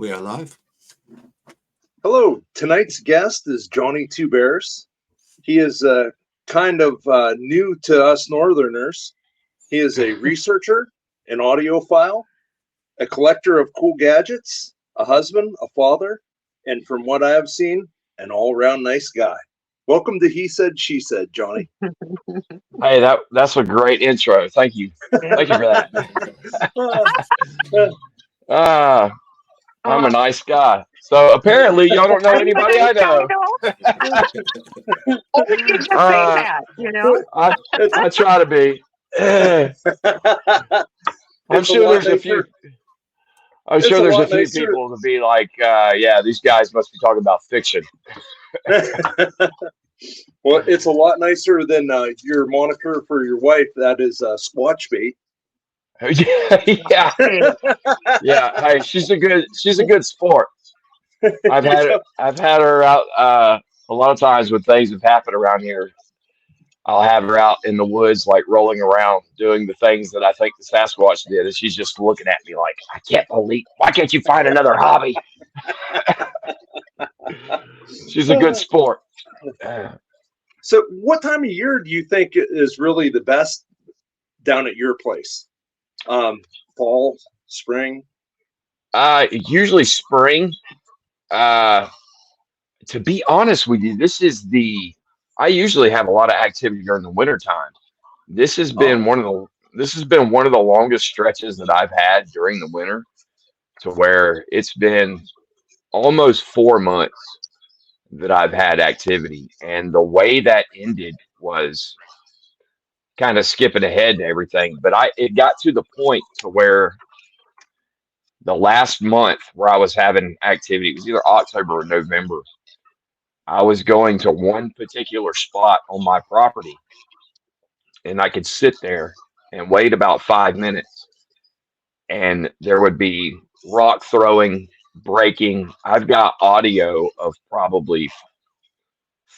We are live. Hello. Tonight's guest is Jonny Twobears. He is kind of new to us Northerners. He is a researcher, an audiophile, a collector of cool gadgets, a husband, a father, and from what I have seen, an all-around nice guy. Welcome to He Said, She Said, Jonny. Hey, that's a great intro. Thank you. Thank you for that. I'm a nice guy. So apparently y'all don't know anybody I know. Only you just say that, you know? I try to be. I'm sure there's a few people to be like, yeah, these guys must be talking about fiction. Well, it's a lot nicer than your moniker for your wife. That is Squatch Bait. Yeah. Hey, she's a good sport. I've had her out a lot of times when things have happened around here. I'll have her out in the woods, like rolling around, doing the things that I think the Sasquatch did, and she's just looking at me like, I can't believe. Why can't you find another hobby? She's a good sport. So, what time of year do you think is really the best down at your place? Fall, spring? Usually spring. To be honest with you, I usually have a lot of activity during the wintertime. This has been one of the longest stretches that I've had during the winter, to where it's been almost 4 months that I've had activity. And the way that ended was kind of skipping ahead to everything. But it got to the point to where the last month where I was having activity, it was either October or November. I was going to one particular spot on my property, and I could sit there and wait about 5 minutes, and there would be rock throwing, breaking. I've got audio of probably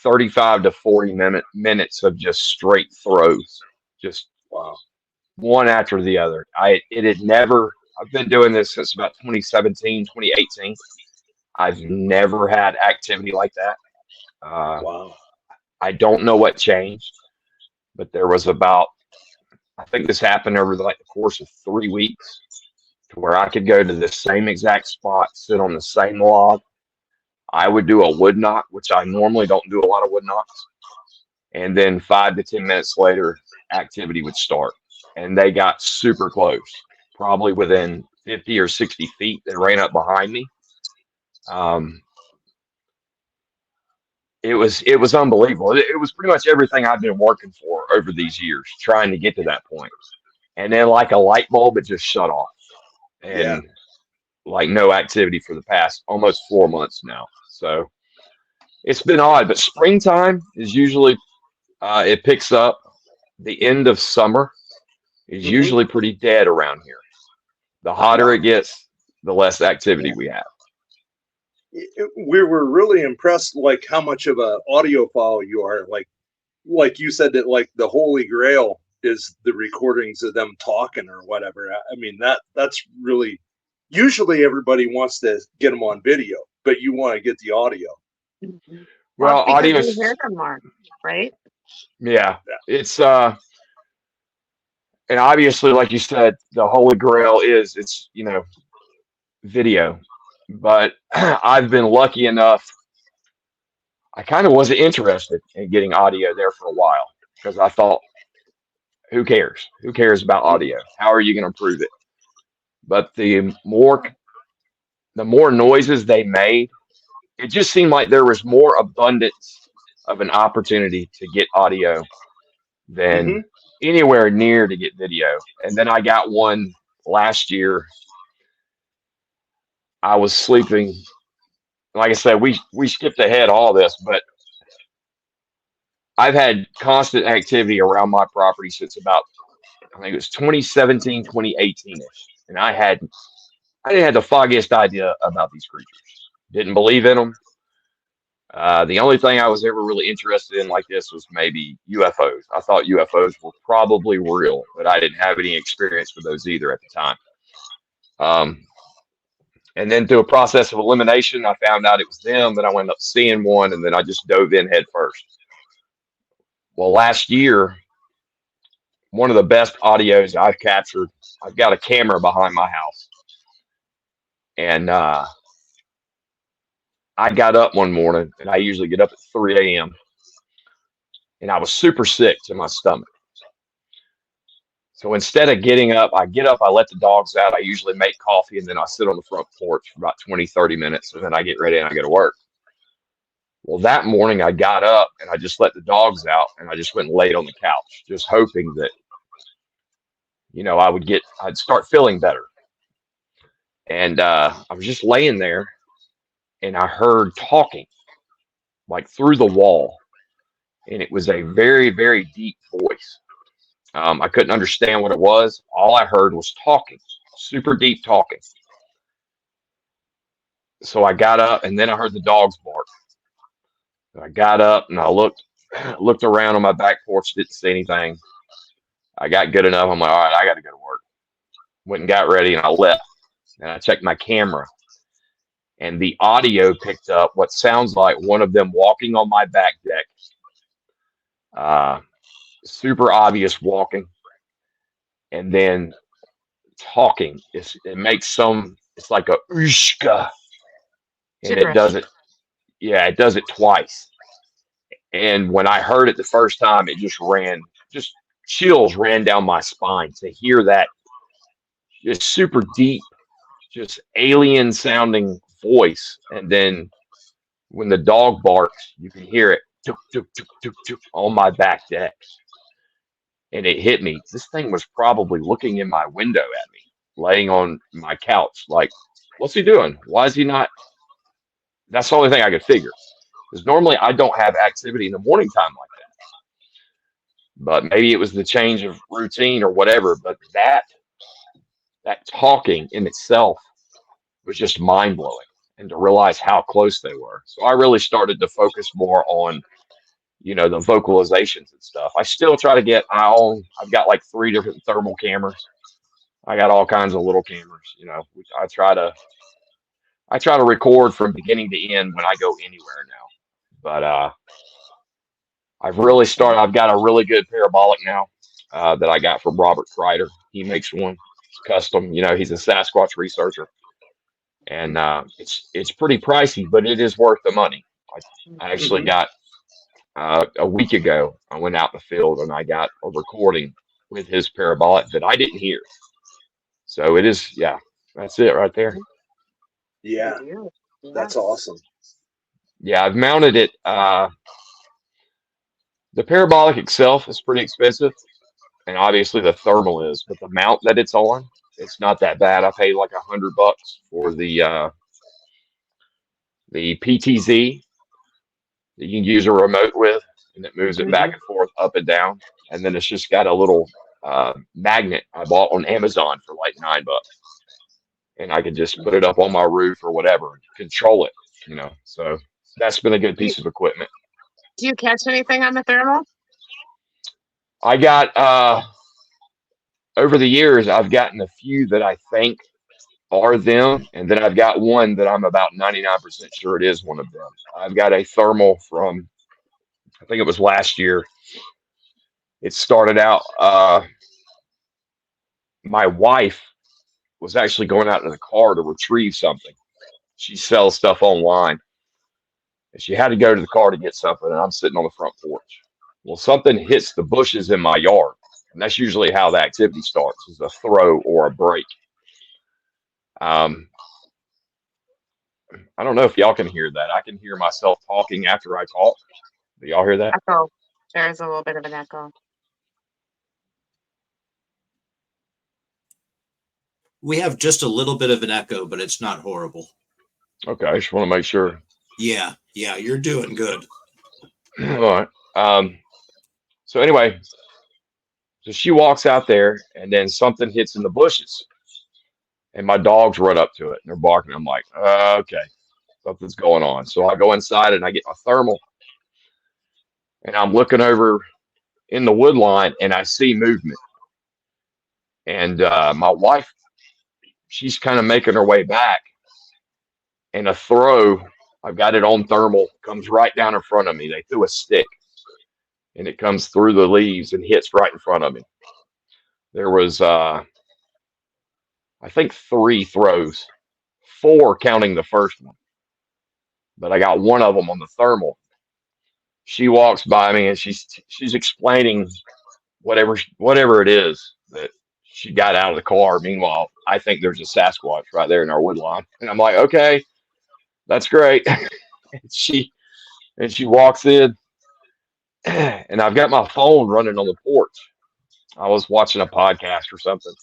35 to 40 minutes of just straight throws, just one after the other. I've been doing this since about 2017, 2018. I've never had activity like that. I don't know what changed, but there was I think this happened over the course of 3 weeks, to where I could go to the same exact spot, sit on the same log. I would do a wood knock, which I normally don't do a lot of wood knocks. And then 5 to 10 minutes later, activity would start. And they got super close, probably within 50 or 60 feet. They ran up behind me. It was unbelievable. It was pretty much everything I've been working for over these years, trying to get to that point. And then like a light bulb, it just shut off. And like no activity for the past almost 4 months now. So it's been odd, but springtime is usually, it picks up. The end of summer is usually pretty dead around here. The hotter it gets, the less activity we have. We were really impressed, like how much of an audiophile you are. Like you said that like the Holy Grail is the recordings of them talking or whatever. I mean that's really, usually everybody wants to get them on video, but you want to get the audio. Well, audio. You hear them more, right? Yeah, it's and obviously, like you said, the Holy Grail is video. But I've been lucky enough. I kind of wasn't interested in getting audio there for a while, because I thought, who cares? Who cares about audio? How are you going to improve it? But the more noises they made, it just seemed like there was more abundance of an opportunity to get audio than anywhere near to get video. And then I got one last year. I was sleeping. Like I said, we skipped ahead all this, but I've had constant activity around my property since about, I think it was 2017, 2018-ish. And I didn't have the foggiest idea about these creatures. Didn't believe in them. The only thing I was ever really interested in like this was maybe UFOs. I thought UFOs were probably real, but I didn't have any experience with those either at the time. And then through a process of elimination, I found out it was them. Then I went up seeing one, and then I just dove in head first. Well, last year, one of the best audios I've captured, I've got a camera behind my house. And I got up one morning, and I usually get up at 3 a.m., and I was super sick to my stomach. So instead of getting up, I get up, I let the dogs out. I usually make coffee, and then I sit on the front porch for about 20, 30 minutes, and then I get ready and I go to work. Well, that morning I got up and I just let the dogs out, and I just went and laid on the couch, just hoping that, I'd start feeling better. And I was just laying there, and I heard talking like through the wall, and it was a very, very deep voice. I couldn't understand what it was. All I heard was talking, super deep talking. So I got up, and then I heard the dogs bark. I got up and I looked around on my back porch, didn't see anything. I got good enough. I'm like, all right, I got to go to work. Went and got ready, and I left. And I checked my camera, and the audio picked up what sounds like one of them walking on my back deck. Super obvious walking, and then talking. It makes it's like a ushka, and it does it. Yeah, it does it twice. And when I heard it the first time, it just chills ran down my spine to hear that just super deep, just alien sounding voice. And then when the dog barks, you can hear it tuk, tuk, tuk, tuk, tuk, on my back deck. And it hit me. This thing was probably looking in my window at me, laying on my couch. Like, what's he doing? Why is he not? That's the only thing I could figure. Because normally I don't have activity in the morning time like that. But maybe it was the change of routine or whatever. But that talking in itself was just mind blowing, and to realize how close they were. So I really started to focus more on, the vocalizations and stuff. I still try to get I've got like 3 different thermal cameras. I got all kinds of little cameras, I try to record from beginning to end when I go anywhere now. But I've got a really good parabolic now that I got from Robert Kreider. He makes one. It's custom. He's a Sasquatch researcher. And it's pretty pricey, but it is worth the money. I actually got a week ago, I went out in the field and I got a recording with his parabolic that I didn't hear. So it is, that's it right there. Yeah, that's awesome. Yeah, I've mounted it. The parabolic itself is pretty expensive, and obviously the thermal is, but the mount that it's on, it's not that bad. I paid like $100 for the PTZ that you can use a remote with, and it moves it back and forth, up and down. And then it's just got a little magnet I bought on Amazon for like $9, and I could just put it up on my roof or whatever, and control it. So that's been a good piece of equipment. Do you catch anything on the thermal? I got over the years, I've gotten a few that I think are them, and then I've got one that I'm about 99% sure it is one of them. I've got a thermal from, I think it was last year. It started out, my wife was actually going out in the car to retrieve something. She sells stuff online, and she had to go to the car to get something, and I'm sitting on the front porch. Well, something hits the bushes in my yard, and that's usually how the activity starts, is a throw or a break. I don't know if y'all can hear that. I can hear myself talking after I talk. Do y'all hear that? Echo. There's a little bit of an echo. We have just a little bit of an echo, but it's not horrible. Okay, I just want to make sure. Yeah, you're doing good. All right. So anyway, so she walks out there, and then something hits in the bushes, and my dogs run up to it, and they're barking. I'm like, okay, something's going on. So I go inside, and I get my thermal, and I'm looking over in the wood line, and I see movement. And my wife, she's kind of making her way back, and a throw. I've got it on thermal, comes right down in front of me. They threw a stick, and it comes through the leaves and hits right in front of me. There was, I think, 3 throws, 4 counting the first one, but I got one of them on the thermal. She walks by me and she's explaining whatever it is that she got out of the car. Meanwhile, I think there's a Sasquatch right there in our wood line, and I'm like, okay, that's great. and she walks in, and I've got my phone running on the porch. I was watching a podcast or something,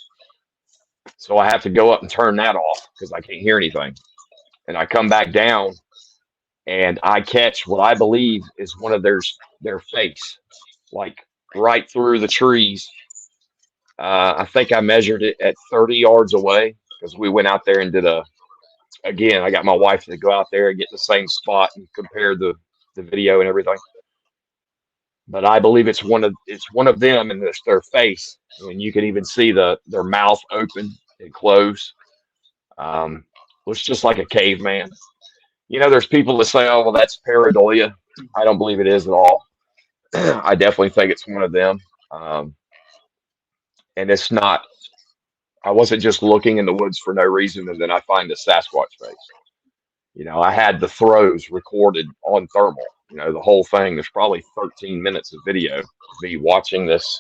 so I have to go up and turn that off because I can't hear anything. And I come back down, and I catch what I believe is one of their face, like right through the trees. I think I measured it at 30 yards away because we went out there and again, I got my wife to go out there and get the same spot and compare the video and everything. But I believe it's one of them, and it's their face, and you can even see their mouth open and close. Looks just like a caveman. There's people that say, "Oh, well, that's pareidolia." I don't believe it is at all. I definitely think it's one of them. And it's not. I wasn't just looking in the woods for no reason, and then I find a Sasquatch face. I had the throws recorded on thermal. The whole thing. There's probably 13 minutes of video of me watching this.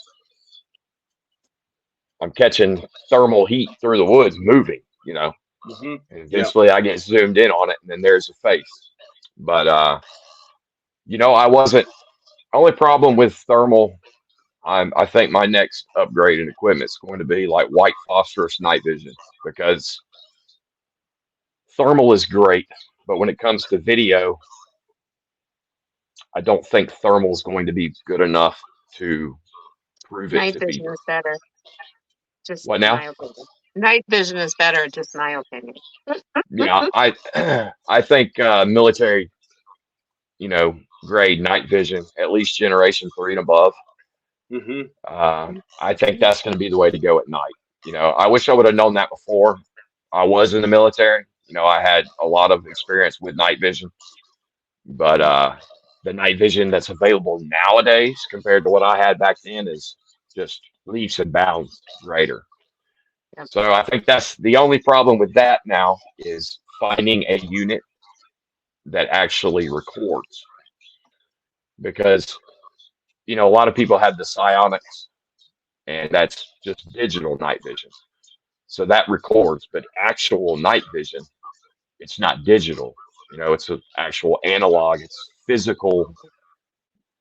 I'm catching thermal heat through the woods, moving. And eventually I get zoomed in on it, and then there's a face. But I wasn't. Only problem with thermal. I think my next upgrade in equipment is going to be like white phosphorus night vision, because thermal is great, but when it comes to video, I don't think thermal is going to be good enough to prove it Night to vision be. is better. Just What now? my opinion. Night vision is better, just my opinion. Yeah, I think military, grade night vision, at least generation 3 and above. I think that's going to be the way to go at night. I wish I would have known that before I was in the military. I had a lot of experience with night vision, but the night vision that's available nowadays compared to what I had back then is just leaps and bounds greater. Yep. So I think that's the only problem with that now, is finding a unit that actually records, because a lot of people have the psionics, and that's just digital night vision. So that records, but actual night vision, it's not digital. It's an actual analog. It's physical,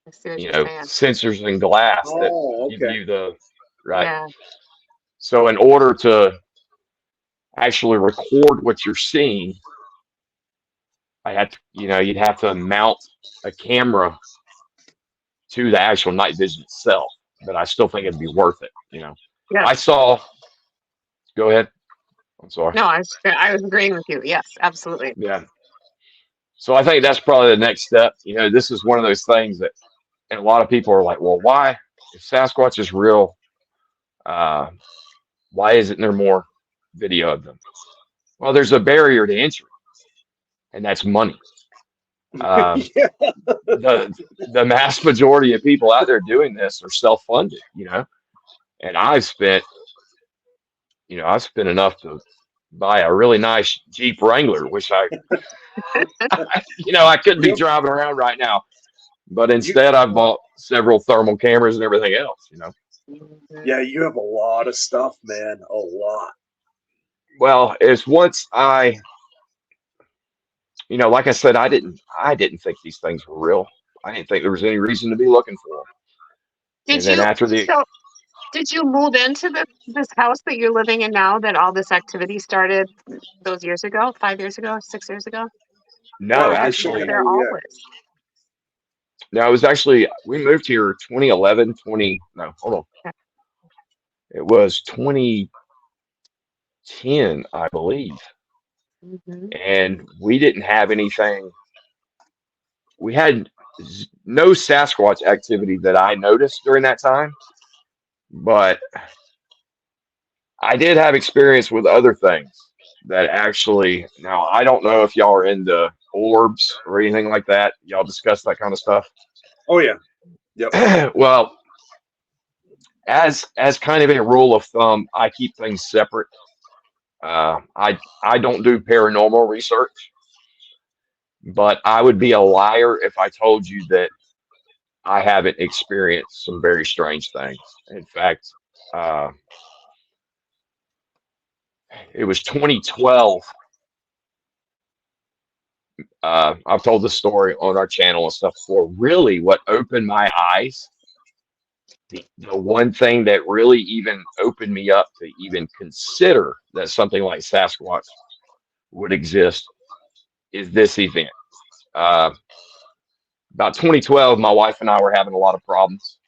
I see what you're saying. sensors and glass that okay. give you the right. Yeah. So in order to actually record what you're seeing, you'd have to mount a camera to the actual night vision itself, but I still think it'd be worth it. Yeah. Go ahead. I'm sorry. No, I was agreeing with you. Yes, absolutely. Yeah. So I think that's probably the next step. This is one of those things that, and a lot of people are like, well, why, if Sasquatch is real, why isn't there more video of them? Well, there's a barrier to entry, and that's money. The mass majority of people out there doing this are self-funded, and I've spent enough to buy a really nice Jeep Wrangler, which I couldn't be driving around right now, but instead I've bought several thermal cameras and everything else, Yeah, you have a lot of stuff, man. A lot. Well, it's once like I said, I didn't think these things were real. I didn't think there was any reason to be looking for them. Did you move into this house that you're living in now, that all this activity started those years ago, 5 years ago, 6 years ago? No, Or actually, was there always? no, it was actually, we moved here 2011, no, hold on. Okay. It was 2010, I believe. Mm-hmm. And we didn't have anything. We had no Sasquatch activity that I noticed during that time, but I did have experience with other things that actually, now I don't know if y'all are into orbs or anything like that. Y'all discuss that kind of stuff. Oh yeah. Yep. Well, as kind of a rule of thumb, I keep things separate. I don't do paranormal research, but I would be a liar if I told you that I haven't experienced some very strange things. In fact, uh, it was 2012. I've told this story on our channel and stuff before. Really, what opened my eyes, the one thing that really even opened me up to even consider that something like Sasquatch would exist, is this event. Uh, about 2012, my wife and I were having a lot of problems.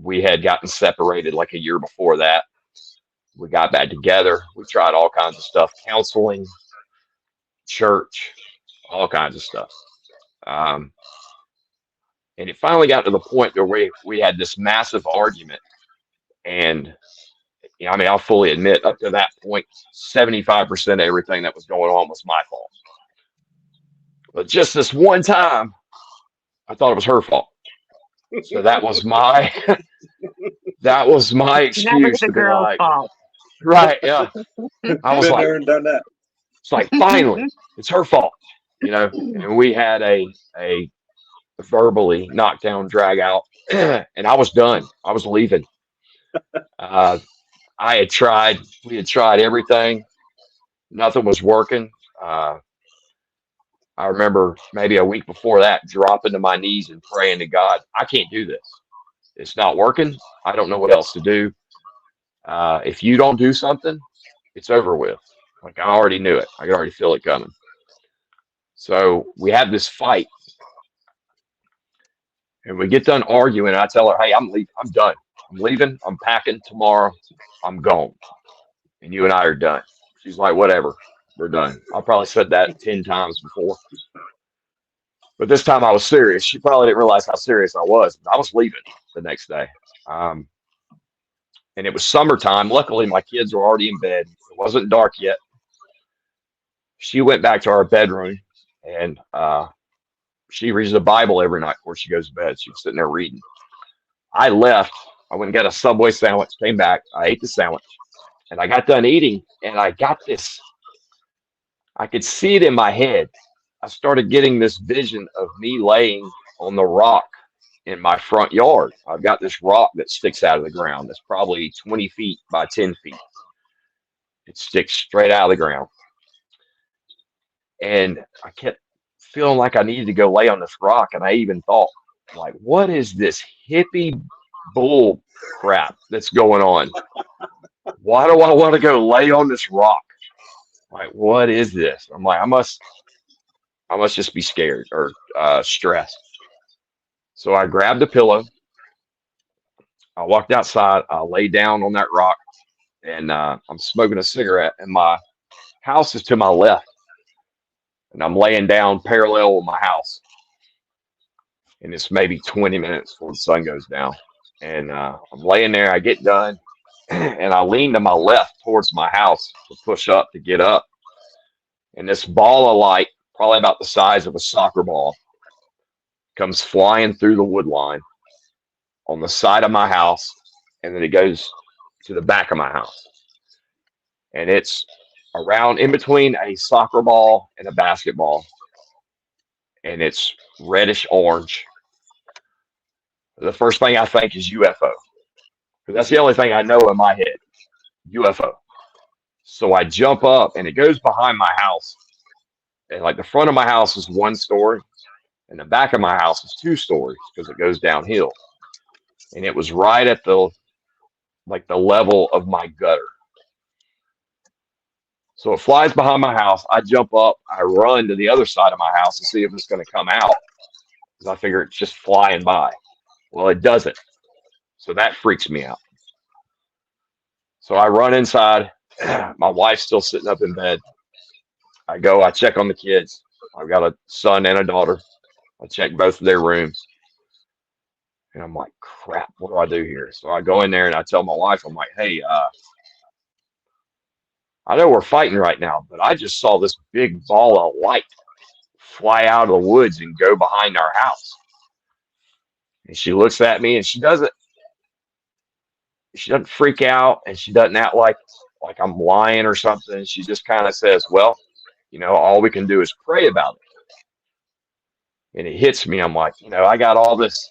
We had gotten separated like a year before that. We got back together. We tried all kinds of stuff, counseling, church, all kinds of stuff. Um, and it finally got to the point where we had this massive argument. And you know, I mean, I'll fully admit, up to that point, 75% of everything that was going on was my fault. But just this one time, I thought it was her fault. So that was my that was my Never excuse the to be girl's like, fault. right, yeah. I was Been like, there and done that. it's like finally, it's her fault, you know. And we had a verbally knockdown drag out, and I was done. I was leaving. Uh, we had tried everything. Nothing was working. I remember maybe a week before that dropping to my knees and praying to God, I can't do this. It's not working. I don't know what else to do. If you don't do something, it's over with. Like I already knew it. I could already feel it coming. So we have this fight, and we get done arguing. And I tell her, "Hey, I'm leaving. I'm done. I'm leaving. I'm packing tomorrow. I'm gone. And you and I are done." She's like, "Whatever. We're done." I probably said that 10 times before. But this time I was serious. She probably didn't realize how serious I was. I was leaving the next day. Um, and it was summertime. Luckily, my kids were already in bed. It wasn't dark yet. She went back to our bedroom, and she reads the Bible every night before she goes to bed. She was sitting there reading. I left. I went and got a Subway sandwich, came back. I ate the sandwich, and I got done eating, and I got this. I could see it in my head. I started getting this vision of me laying on the rock in my front yard. I've got this rock that sticks out of the ground. That's probably 20 feet by 10 feet. It sticks straight out of the ground. And I kept feeling like I needed to go lay on this rock. And I even thought, like, what is this hippie bull crap that's going on? Why do I want to go lay on this rock? Like, what is this? I'm like, I must just be scared or stressed. So I grabbed a pillow. I walked outside. I lay down on that rock, and I'm smoking a cigarette. And my house is to my left, and I'm laying down parallel with my house. And it's maybe 20 minutes before the sun goes down. And I'm laying there. I get done, and I lean to my left towards my house to push up to get up. And this ball of light, probably about the size of a soccer ball, comes flying through the wood line on the side of my house, and then it goes to the back of my house. And it's around in between a soccer ball and a basketball, and it's reddish orange. The first thing I think is UFO, because that's the only thing I know in my head, UFO. So I jump up, and it goes behind my house. And like the front of my house is 1 story, and the back of my house is 2 stories because it goes downhill. And it was right at the level of my gutter. So it flies behind my house. I jump up, I run to the other side of my house to see if it's going to come out, because I figure it's just flying by. Well, it doesn't. So that freaks me out. So I run inside. My wife's still sitting up in bed. I go, I check on the kids. I've got a son and a daughter. I check both of their rooms. And I'm like, crap, what do I do here? So I go in there and I tell my wife, I'm like, hey, I know we're fighting right now, but I just saw this big ball of light fly out of the woods and go behind our house. And she looks at me and she doesn't freak out and she doesn't act like I'm lying or something. She just kind of says, well, all we can do is pray about it. And it hits me. I'm like, I got all this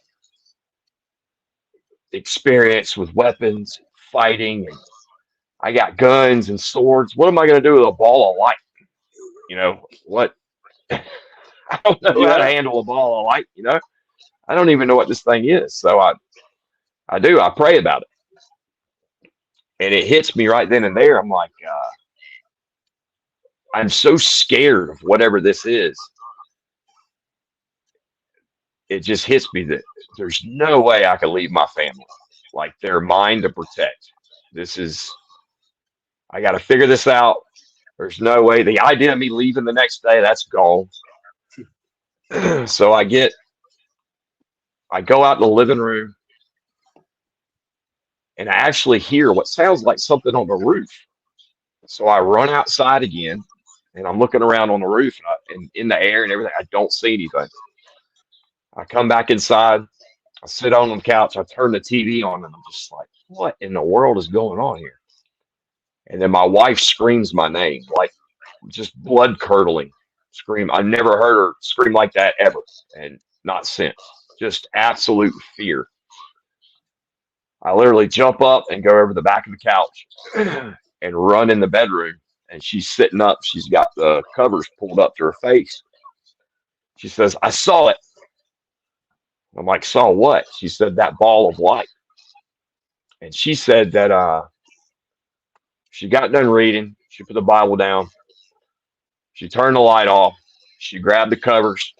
experience with weapons, fighting, and I got guns and swords. What am I going to do with a ball of light? What? I don't know how to handle a ball of light. I don't even know what this thing is. So I pray about it. And it hits me right then and there. I'm like, I'm so scared of whatever this is. It just hits me that there's no way I could leave my family. Like, they're mine to protect. I got to figure this out. There's no way. The idea of me leaving the next day, that's gone. So I go out in the living room and I actually hear what sounds like something on the roof. So I run outside again and I'm looking around on the roof and in the air and everything. I don't see anything. I come back inside. I sit on the couch. I turn the TV on and I'm just like, what in the world is going on here? And then my wife screams my name, like just blood curdling scream. I never heard her scream like that ever, and not since. Just absolute fear. I literally jump up and go over the back of the couch and run in the bedroom. And she's sitting up. She's got the covers pulled up to her face. She says, I saw it. I'm like, saw what? She said, that ball of light. And she said that she got done reading. She put the Bible down. She turned the light off. She grabbed the covers,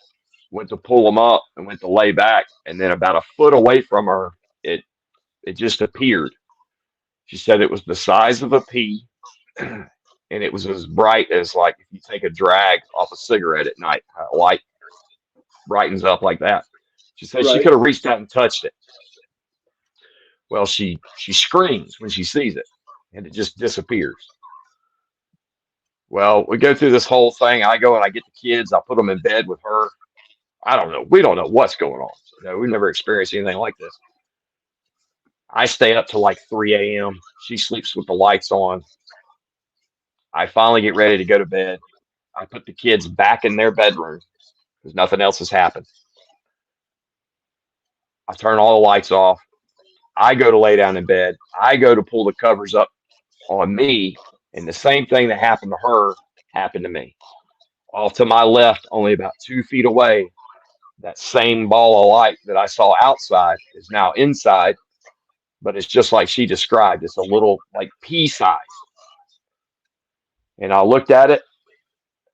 went to pull them up, and went to lay back. And then about a foot away from her, it just appeared. She said it was the size of a pea, and it was as bright as, like, if you take a drag off a cigarette at night, how light brightens up like that. She said she could have reached out and touched it. Well, she screams when she sees it, and it just disappears. Well, we go through this whole thing. I go and I get the kids. I put them in bed with her. I don't know. We don't know what's going on. We've never experienced anything like this. I stay up till like 3 a.m. She sleeps with the lights on. I finally get ready to go to bed. I put the kids back in their bedroom because nothing else has happened. I turn all the lights off. I go to lay down in bed. I go to pull the covers up on me, and the same thing that happened to her happened to me. Off to my left, only about 2 feet away, that same ball of light that I saw outside is now inside, but it's just like she described. It's a little, like, pea size. And I looked at it,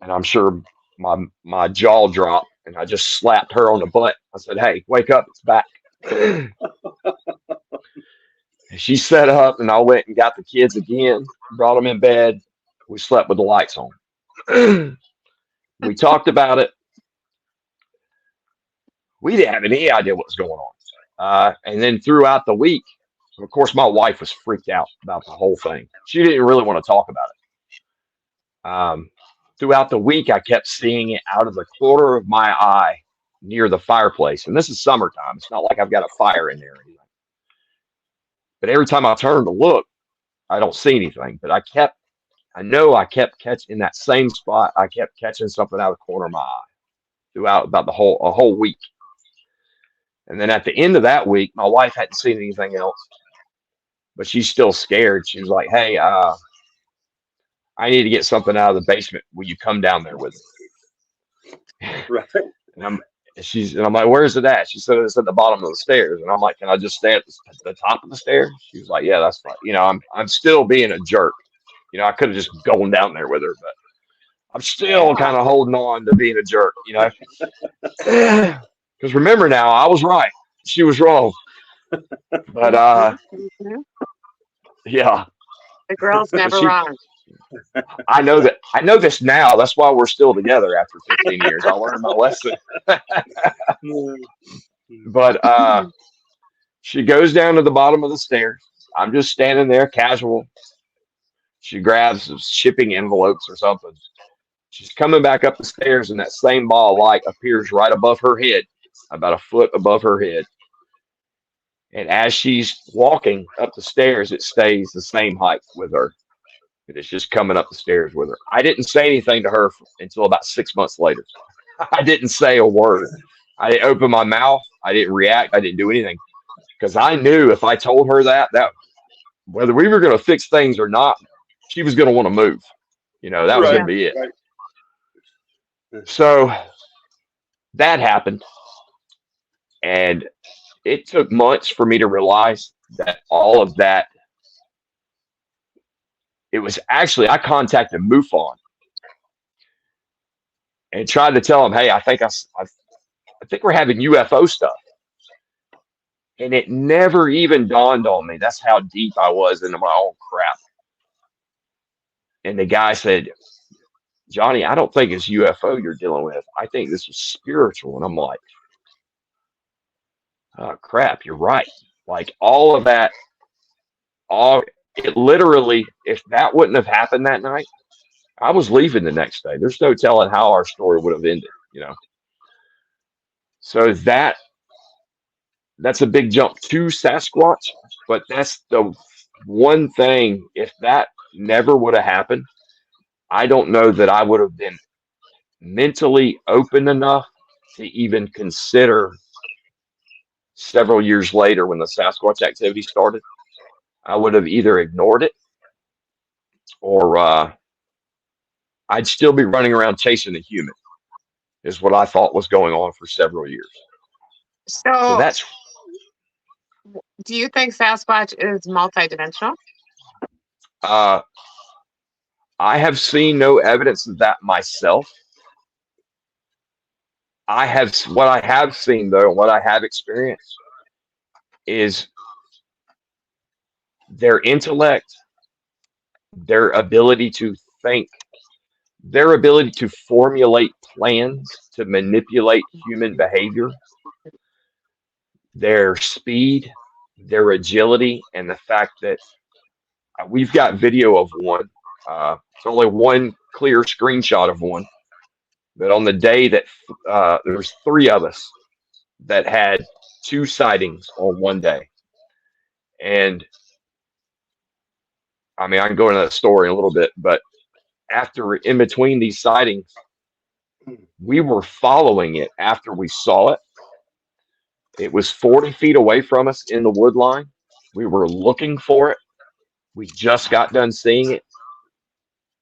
and I'm sure my jaw dropped, and I just slapped her on the butt. I said, hey, wake up, it's back. She sat up, and I went and got the kids again, brought them in bed. We slept with the lights on. We talked about it. We didn't have any idea what was going on. And then throughout the week, of course, my wife was freaked out about the whole thing. She didn't really want to talk about it. Throughout the week, I kept seeing it out of the corner of my eye near the fireplace. And this is summertime. It's not like I've got a fire in there or anything. But every time I turn to look, I don't see anything. But I kept catching in that same spot. I kept catching something out of the corner of my eye throughout about a whole week. And then at the end of that week, my wife hadn't seen anything else, but she's still scared. She was like, hey, I need to get something out of the basement. Will you come down there with me? Right. And I'm like, where's it at? She said it's at the bottom of the stairs. And I'm like, can I just stay at the top of the stairs? She was like, yeah, that's fine. I'm still being a jerk. I could have just gone down there with her, but I'm still kind of holding on to being a jerk, Because remember now, I was right. She was wrong. But yeah. The girl's never wrong. I know that. I know this now. That's why we're still together after 15 years. I learned my lesson. But she goes down to the bottom of the stairs. I'm just standing there, casual. She grabs some shipping envelopes or something. She's coming back up the stairs, and that same ball of light appears right above her head, about a foot above her head. And as she's walking up the stairs, it stays the same height with her. It's just coming up the stairs with her. I didn't say anything to her until about 6 months later. I didn't say a word. I didn't open my mouth. I didn't react. I didn't do anything because I knew if I told her that whether we were going to fix things or not, she was going to want to move. That was Right, going to be it. right. So that happened. And it took months for me to realize that all of that, it was actually, I contacted MUFON and tried to tell them, hey, I think we're having UFO stuff. And it never even dawned on me. That's how deep I was into my own crap. And the guy said, Johnny, I don't think it's UFO you're dealing with. I think this is spiritual. And I'm like, oh, crap, you're right. Like all of that, it literally, if that wouldn't have happened that night, I was leaving the next day. There's no telling how our story would have ended, So that's a big jump to Sasquatch, but that's the one thing. If that never would have happened, I don't know that I would have been mentally open enough to even consider several years later when the Sasquatch activity started. I would have either ignored it or I'd still be running around chasing a human, is what I thought was going on for several years. So that's. Do you think Sasquatch is multidimensional? I have seen no evidence of that myself. What I have seen though, what I have experienced is their intellect, their ability to think, their ability to formulate plans to manipulate human behavior, their speed, their agility, and the fact that we've got video of one. It's only one clear screenshot of one. But on the day that there was 3 of us that had 2 sightings on one day. And I mean, I can go into that story in a little bit, but in between these sightings, we were following it after we saw it. It was 40 feet away from us in the wood line. We were looking for it. We just got done seeing it.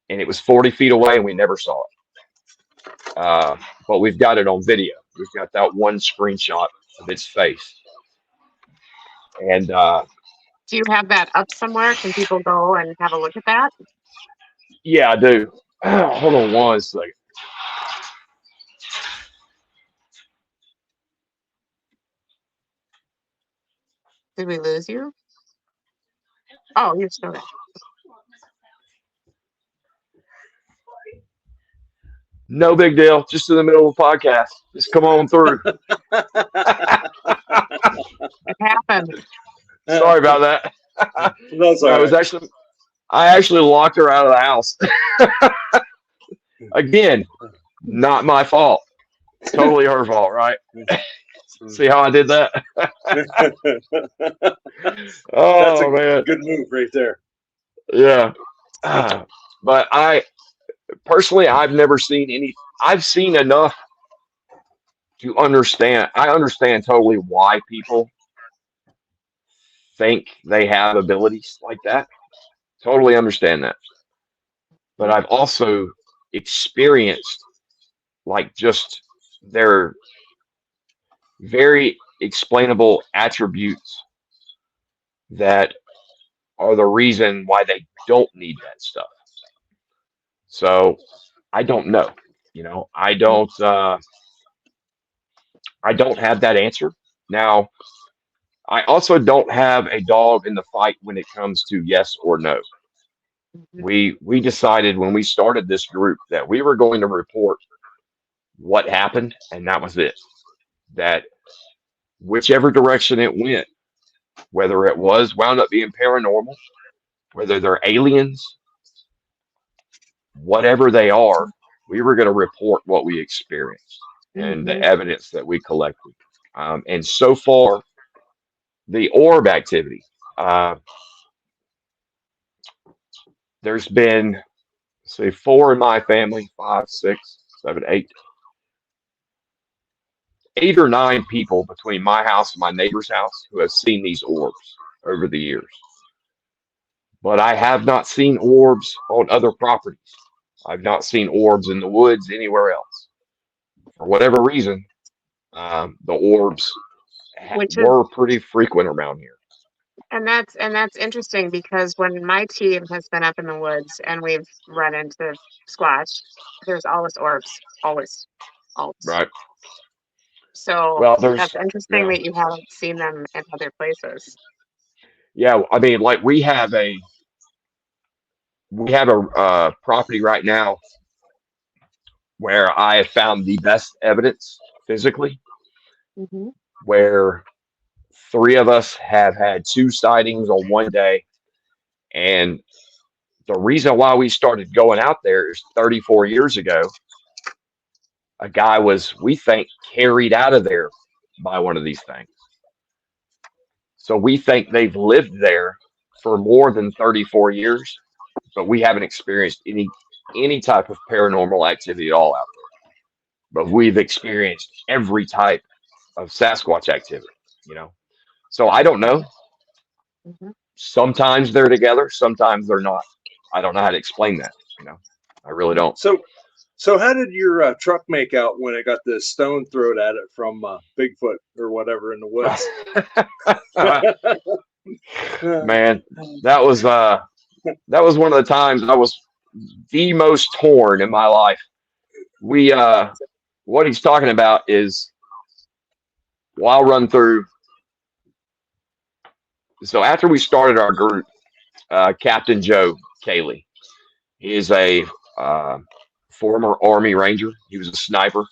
And it was 40 feet away and we never saw it. But we've got it on video. We've got that one screenshot of its face. And do you have that up somewhere? Can people go and have a look at that? Yeah, I do. Hold on one second. Did we lose you? Oh, you're still there. No big deal. Just in the middle of a podcast. Just come on through. It happened. Sorry about that. No, sorry. I actually locked her out of the house. Again, not my fault. Totally her fault, right? See how I did that? That's a man, good move right there. Yeah. But personally, I've never seen any. I've seen enough to understand. I understand totally why people think they have abilities like that. Totally understand that. But I've also experienced like just their very explainable attributes that are the reason why they don't need that stuff. So I don't know, I don't have that answer. Now, I also don't have a dog in the fight when it comes to yes or no. We decided when we started this group that we were going to report what happened, and that was it. That whichever direction it went, whether it wound up being paranormal, whether they're aliens, whatever they are, we were going to report what we experienced and the evidence that we collected. And so far, the orb activity, there's been, say, 4 in my family, 5, 6, 7, 8, 8 or 9 people between my house and my neighbor's house who have seen these orbs over the years. But I have not seen orbs on other properties. I've not seen orbs in the woods anywhere else. For whatever reason, the orbs were pretty frequent around here. And that's interesting, because when my team has been up in the woods and we've run into Squatch, there's always orbs, always. Right. So well, that's interesting that you haven't seen them in other places. Yeah, I mean, like we have a property right now where I have found the best evidence physically, where 3 of us have had 2 sightings on one day. And the reason why we started going out there is 34 years ago, a guy was, we think, carried out of there by one of these things. So we think they've lived there for more than 34 years, but we haven't experienced any type of paranormal activity at all out there. But we've experienced every type of Sasquatch activity, So I don't know. Sometimes they're together, sometimes they're not. I don't know how to explain that, I really don't. So how did your truck make out when it got the stone thrown at it from Bigfoot or whatever in the woods? Man, that was one of the times I was the most torn in my life. What he's talking about is, well, I'll run through. So after we started our group, Captain Joe Cayley, he is a former Army Ranger. He was a sniper.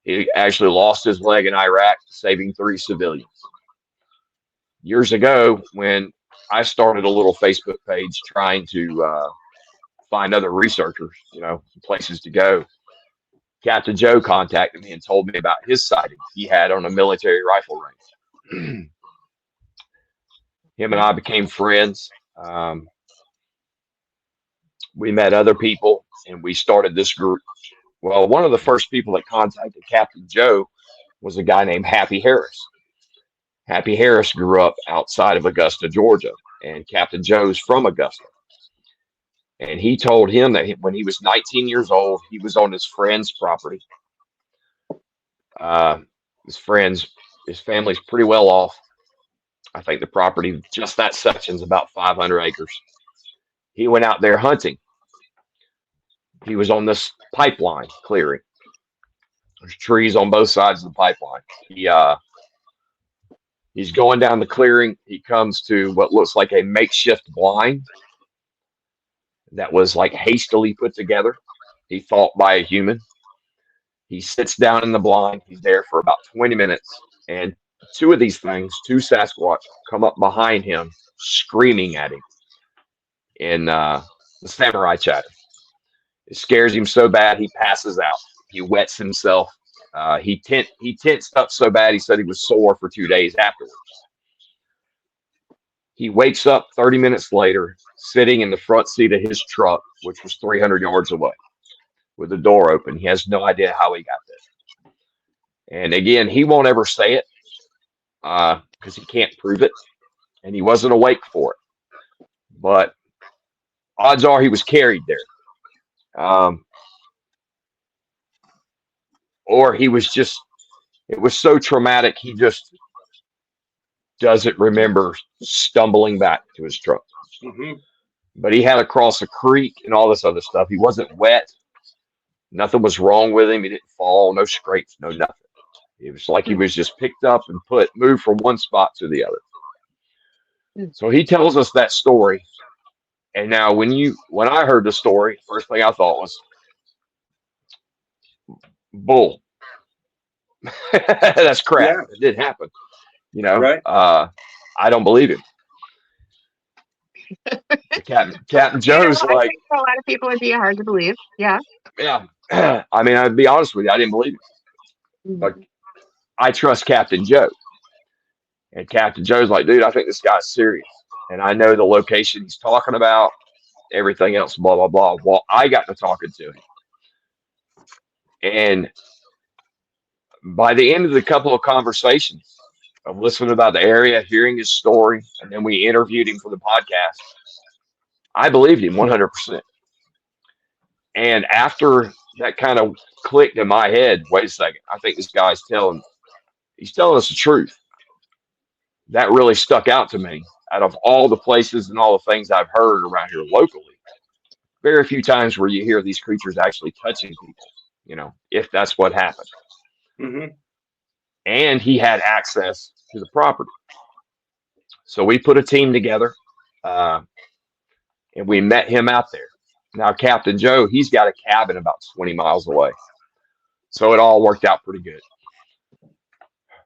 He actually lost his leg in Iraq, saving 3 civilians. Years ago, when I started a little Facebook page trying to find other researchers, places to go, Captain Joe contacted me and told me about his sightings he had on a military rifle range. Him and I became friends. We met other people, and we started this group. Well, one of the first people that contacted Captain Joe was a guy named Happy Harris. Happy Harris grew up outside of Augusta, Georgia, and Captain Joe's from Augusta. And he told him that when he was 19 years old, he was on his friend's property. His family's pretty well off. I think the property, just that section's about 500 acres. He went out there hunting. He was on this pipeline clearing. There's trees on both sides of the pipeline. He's going down the clearing. He comes to what looks like a makeshift blind that was like hastily put together, he thought, by a human. He sits down in the blind. He's there for about 20 minutes. And 2 of these things, 2 Sasquatch, come up behind him, screaming at him in the samurai chatter. It scares him so bad he passes out. He wets himself. He tensed up so bad he said he was sore for 2 days afterwards. He wakes up 30 minutes later, sitting in the front seat of his truck, which was 300 yards away, with the door open. He has no idea how he got there. And again, he won't ever say it because he can't prove it, and he wasn't awake for it. But odds are he was carried there. Or he was just, it was so traumatic, he just doesn't remember stumbling back to his truck. But he had to cross a creek and all this other stuff. He wasn't wet. Nothing was wrong with him. He didn't fall, no scrapes, no nothing. It was like he was just picked up and moved from one spot to the other. So he tells us that story. And now when I heard the story, first thing I thought was, bull. That's crap. Yeah. It didn't happen. Right. I don't believe him. Captain You know, Joe's I like, think for a lot of people it'd be hard to believe. Yeah. yeah. I mean, I'd be honest with you, I didn't believe it, but Mhm. I trust Captain Joe. And Captain Joe's like, dude, I think this guy's serious. And I know the location he's talking about, everything else, blah, blah, blah. Well, I got to talking to him. And by the end of the couple of conversations of listening about the area, hearing his story, and then we interviewed him for the podcast, I believed him 100%. And after that kind of clicked in my head, wait a second, I think this guy's he's telling us the truth. That really stuck out to me. Out of all the places and all the things I've heard around here locally, very few times where you hear these creatures actually touching people, if that's what happened. Mm-hmm. And he had access to the property. So we put a team together and we met him out there. Now, Captain Joe, he's got a cabin about 20 miles away. So it all worked out pretty good.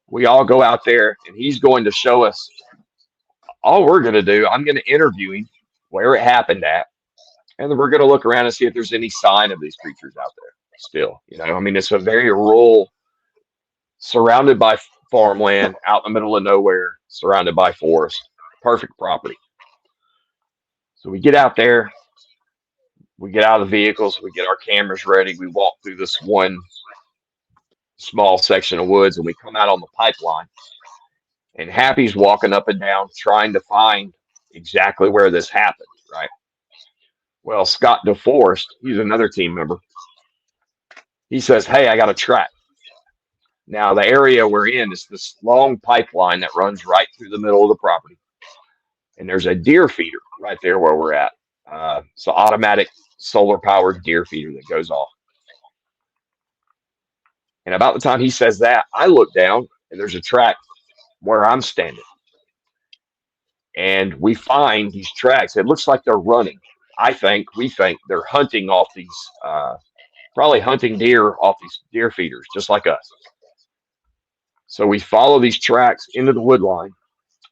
We all go out there and he's going to show us all we're going to do. I'm going to interview him where it happened at. And then we're going to look around and see if there's any sign of these creatures out there still. I mean, it's a very rural, surrounded by farmland, out in the middle of nowhere, surrounded by forest. Perfect property. So we get out there, we get out of the vehicles, we get our cameras ready, we walk through this one small section of woods, and we come out on the pipeline. And Happy's walking up and down trying to find exactly where this happened, right? Well, Scott DeForest, he's another team member. He says, hey, I got a track. Now, the area we're in is this long pipeline that runs right through the middle of the property. And there's a deer feeder right there where we're at. It's an automatic solar-powered deer feeder that goes off. And about the time he says that, I look down, and there's a track where I'm standing. And we find these tracks. It looks like they're running. We think they're hunting off these, probably hunting deer off these deer feeders, just like us. So we follow these tracks into the wood line,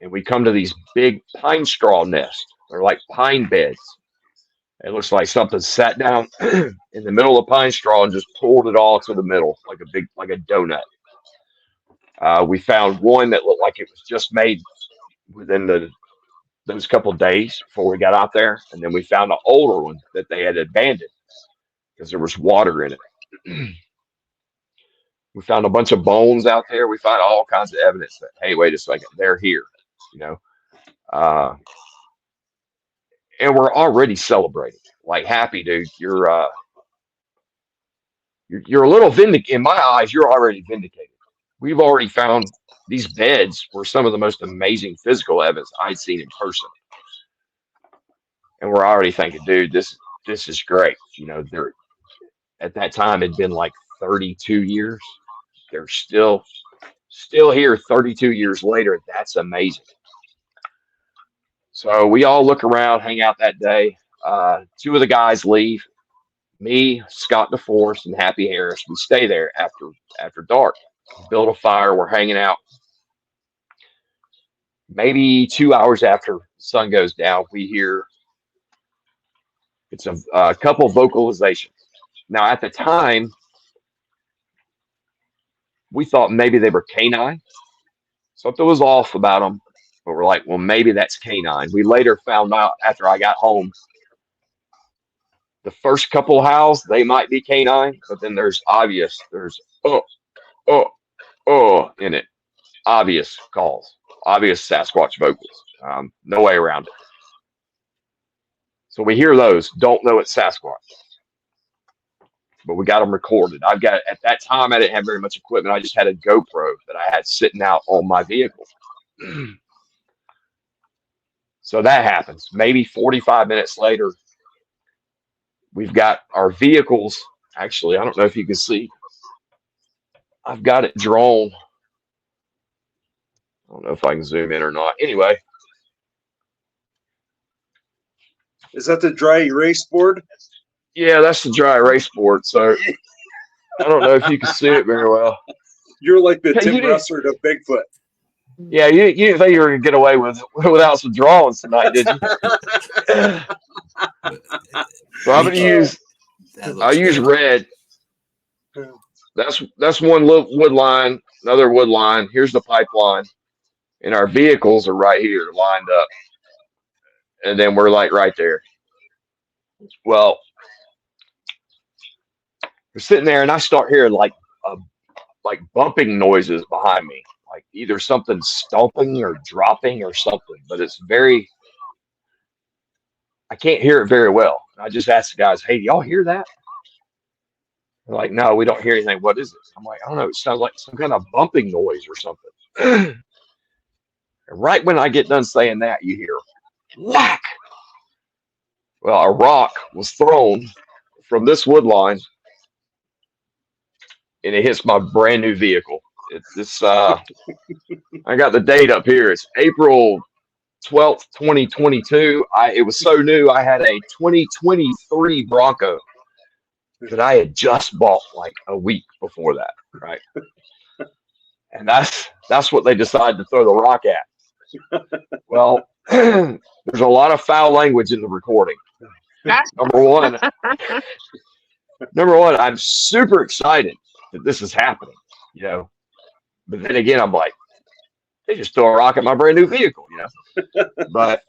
and we come to these big pine straw nests. They're like pine beds. It looks like something sat down in the middle of pine straw and just pulled it all to the middle, like a donut. We found one that looked like it was just made within those couple of days before we got out there, and then we found an older one that they had abandoned because there was water in it. We found a bunch of bones out there. We found all kinds of evidence that, hey, wait a second, they're here, and we're already celebrating. Like, happy, dude, you're a little vindicated. In my eyes, you're already vindicated. We've already found these beds were some of the most amazing physical evidence I'd seen in person. And we're already thinking, dude, this is great. There at that time it'd been like 32 years. They're still here 32 years later. That's amazing. So we all look around, hang out that day. Two of the guys leave. Me, Scott DeForest, and Happy Harris. We stay there after dark. Build a fire. We're hanging out. Maybe 2 hours after the sun goes down, we hear it's a couple of vocalizations. Now, at the time, we thought maybe they were canine. Something was off about them, but we're like, well, maybe that's canine. We later found out after I got home, the first couple howls, they might be canine, but then there's in it. Obvious calls, obvious Sasquatch vocals. No way around it. So we hear those, don't know it's Sasquatch. But we got them recorded. At that time, I didn't have very much equipment. I just had a GoPro that I had sitting out on my vehicle. So that happens. Maybe 45 minutes later, we've got our vehicles. Actually, I don't know if you can see. I've got it drawn. I don't know if I can zoom in or not. Anyway. Is that the dry erase board? Yeah, that's the dry erase board. So I don't know if you can see it very well. You're like the Tim Russert of Bigfoot. Yeah, you didn't think you were gonna get away without some drawings tonight, did you? So I'm Me gonna too. use That I'll looks use good. red. That's one wood line, another wood line. Here's the pipeline, and our vehicles are right here lined up, and then we're like right there. Well, we're sitting there, and I start hearing like bumping noises behind me, like either something stomping or dropping or something. But it's very, I can't hear it very well. I just asked the guys, "Hey, do y'all hear that?" They're like, "No, we don't hear anything. What is it?" I'm like, "I don't know. It sounds like some kind of bumping noise or something." And right when I get done saying that, you hear whack. Well, a rock was thrown from this wood line, and it hits my brand new vehicle. It's this. I got the date up here. It's April 12th, 2022. It was so new. I had a 2023 Bronco that I had just bought like a week before that, right? And that's what they decided to throw the rock at. Well, there's a lot of foul language in the recording. Number one, I'm super excited that this is happening, you know. But then again, I'm like, they just throw a rock at my brand new vehicle, you know. But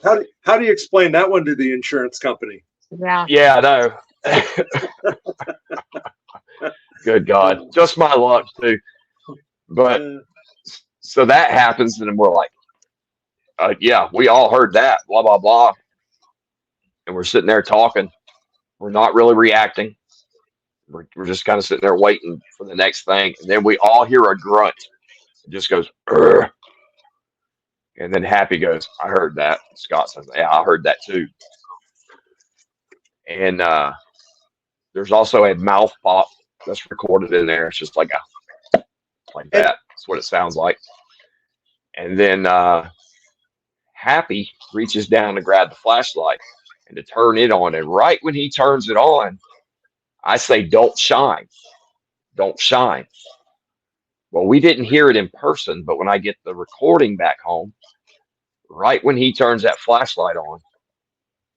how do you explain that one to the insurance company? Yeah, I know. Good God, just my luck too. But so that happens, and we're like, yeah, we all heard that, blah blah blah, and we're sitting there talking. We're not really reacting. We're just kind of sitting there waiting for the next thing, and then we all hear a grunt. It just goes, "Urgh." And then Happy goes, "I heard that." Scott says, "Yeah, I heard that too." And there's also a mouth pop that's recorded in there. It's just like that. That's what it sounds like. And then Happy reaches down to grab the flashlight and to turn it on. And right when he turns it on, I say, "Don't shine. Don't shine." Well, we didn't hear it in person, but when I get the recording back home, right when he turns that flashlight on,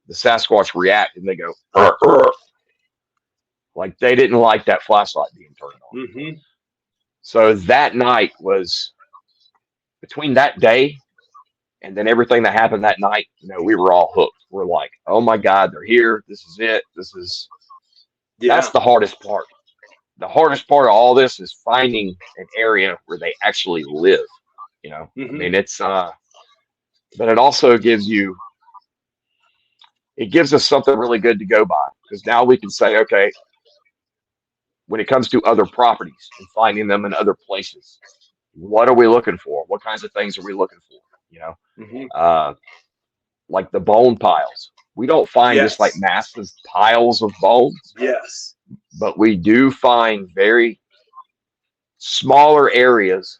the Sasquatch react and they go, "Urgh, urgh." Like they didn't like that flashlight being turned on. Mm-hmm. So that night was between that day and then everything that happened that night, you know, we were all hooked. We're like, "Oh my God, they're here. This is it. That's the hardest part. The hardest part of all this is finding an area where they actually live, you know." Mm-hmm. I mean, it's but it also gives us something really good to go by, because now we can say, okay, when it comes to other properties and finding them in other places, what are we looking for? What kinds of things are we looking for? You know, Mm-hmm. like the bone piles. We don't find just like Yes. massive piles of bones, Yes. but we do find very smaller areas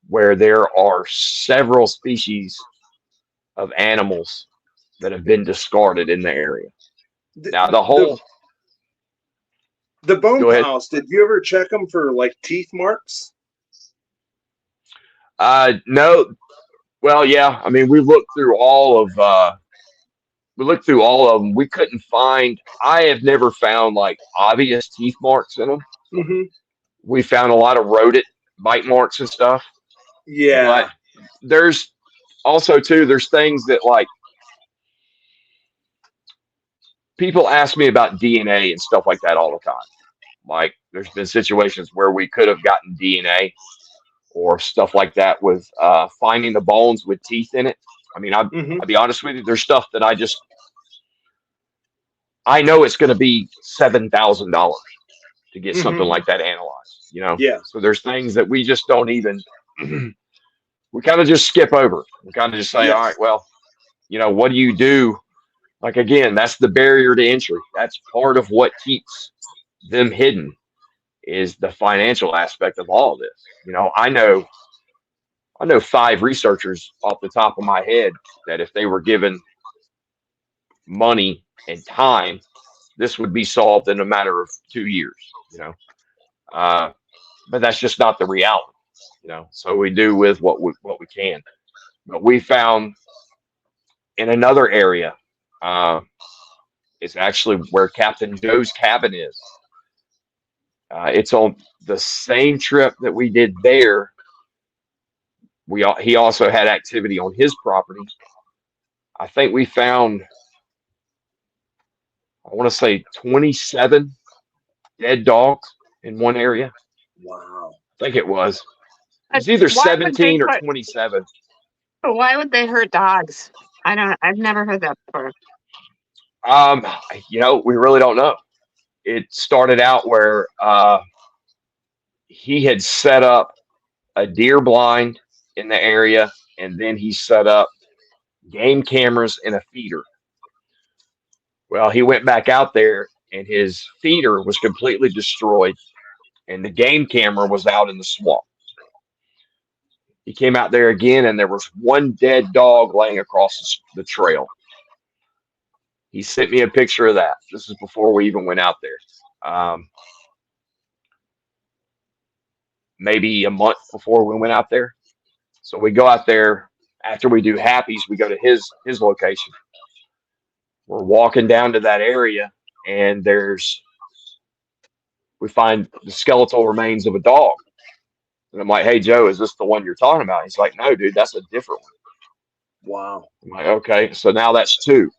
where there are several species of animals that have been discarded in the area. Now, the bone go ahead. piles, did you ever check them for like teeth marks? No. Well, yeah. I mean, we looked through all of them. We couldn't find. I have never found like obvious teeth marks in them. Mm-hmm. We found a lot of rodent bite marks and stuff. Yeah. But there's also too. There's things that like people ask me about DNA and stuff like that all the time. Like there's been situations where we could have gotten DNA or stuff like that with finding the bones with teeth in it. I mean, I'll be honest with you, there's stuff that I know it's going to be $7,000 to get something like that analyzed, you know? Yeah. So there's things that we just don't even, we kind of just skip over. We kind of just say, all right, well, you know, what do you do? Like, again, that's the barrier to entry. That's part of what keeps them hidden, is the financial aspect of all of this. You know, I know 5 researchers off the top of my head that if they were given money and time, this would be solved in a matter of 2 years, you know. But that's just not the reality. So we do with what we can. But we found in another area, it's actually where Captain Joe's cabin is. It's on the same trip that we did there. He also had activity on his property. I think we found, I want to say 27 dead dogs in one area. Wow. I think it was. It's either Why would they 17 or put- 27. Why would they hurt dogs? I've never heard that before. We really don't know. It started out where he had set up a deer blind in the area, and then he set up game cameras and a feeder. Well, he went back out there, and his feeder was completely destroyed, and the game camera was out in the swamp. He came out there again, and there was one dead dog laying across the trail. He sent me a picture of that. This is before we even went out there. Maybe a month before we went out there. So we go out there after we do happies. We go to his location. We're walking down to that area, and we find the skeletal remains of a dog. And I'm like, "Hey Joe, is this the one you're talking about?" He's like, "No, dude, that's a different one." Wow. I'm like, "Okay, so now that's two."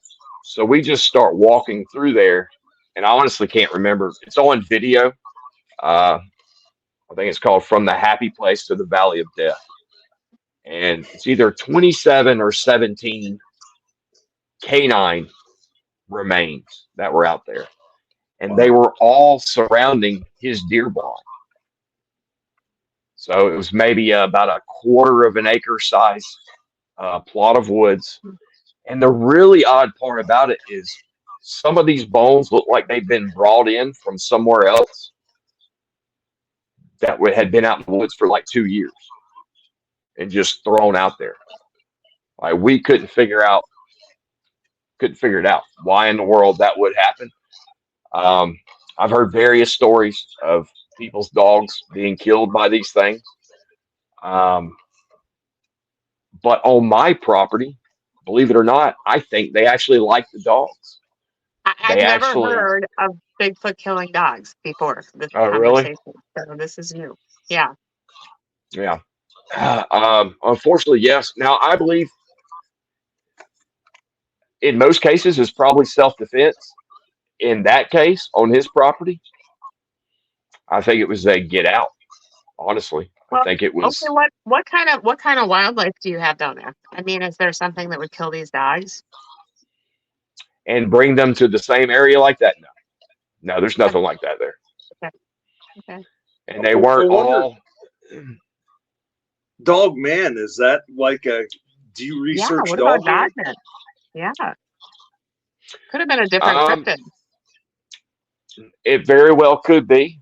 So we just start walking through there, and I honestly can't remember. It's on video. I think it's called From the Happy Place to the Valley of Death. And it's either 27 or 17 canine remains that were out there. And they were all surrounding his deer blind. So it was maybe about a quarter of an acre size plot of woods. And the really odd part about it is some of these bones look like they've been brought in from somewhere else that had been out in the woods for like 2 years and just thrown out there. Like we couldn't figure it out why in the world that would happen. I've heard various stories of people's dogs being killed by these things. But on my property, believe it or not, I think they actually like the dogs. I've never heard of Bigfoot killing dogs before this really? So this is new. Yeah. Yeah. Unfortunately, yes. Now, I believe in most cases it's probably self-defense. In that case, on his property, I think it was a get out. Honestly, I think it was. Okay, what kind of wildlife do you have down there? I mean, is there something that would kill these dogs? And bring them to the same area like that? No, there's nothing like that there. Okay. And they weren't all. Dog man, is that like a? Do you research what dog? about Dogman? Yeah, could have been a different cryptid. It very well could be.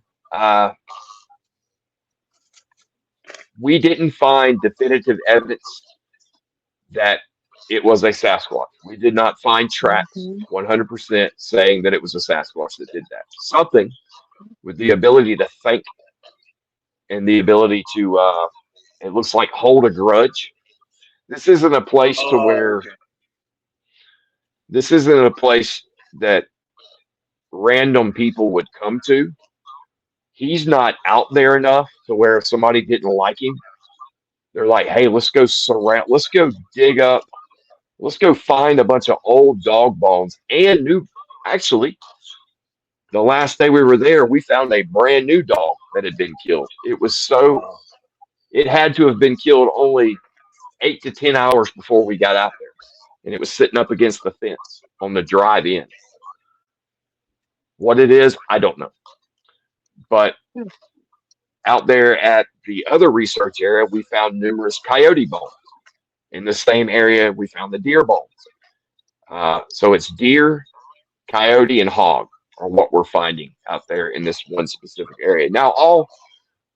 We didn't find definitive evidence that it was a Sasquatch. We did not find tracks 100% saying that it was a Sasquatch that did that. Something with the ability to think and the ability to, it looks like, hold a grudge. This isn't a place to where, this isn't a place that random people would come to. He's not out there enough to where if somebody didn't like him, they're like, "Hey, let's go dig up, let's go find a bunch of old dog bones and new." Actually, the last day we were there, we found a brand new dog that had been killed. It had to have been killed only 8 to 10 hours before we got out there. And it was sitting up against the fence on the drive in. What it is, I don't know. But out there at the other research area, we found numerous coyote bones. In the same area, we found the deer bones. So it's deer, coyote, and hog are what we're finding out there in this one specific area. Now,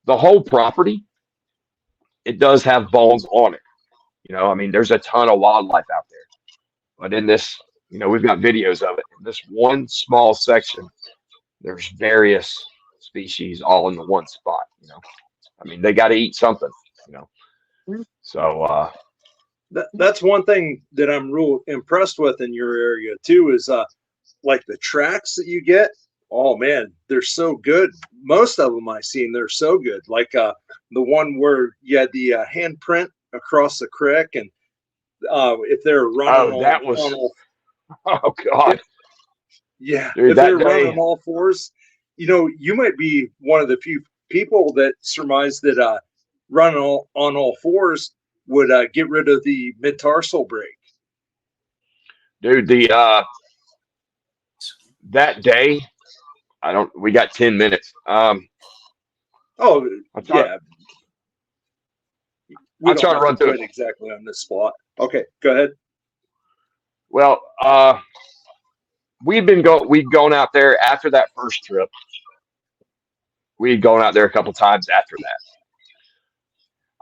the whole property, it does have bones on it. I mean, there's a ton of wildlife out there. But in this, we've got videos of it. In this one small section, there's various species all in the one spot. I mean, they got to eat something, you know. Mhm. So That's one thing that I'm real impressed with in your area too is like the tracks that you get. Oh man, they're so good. Most of them I've seen, they're so good. Like the one where you had the handprint across the creek, and if they're running oh, that was on all, oh if, God, yeah, dude, if they're that running day. all fours, you might be one of the few people that surmise that running on all fours would get rid of the mid-tarsal break. Dude, the that day, we got 10 minutes. Oh, I'm trying yeah. We I'm don't trying to have to run through put it. exactly on this spot. Okay, go ahead. Well, we'd gone out there after that first trip. We'd gone out there a couple times after that.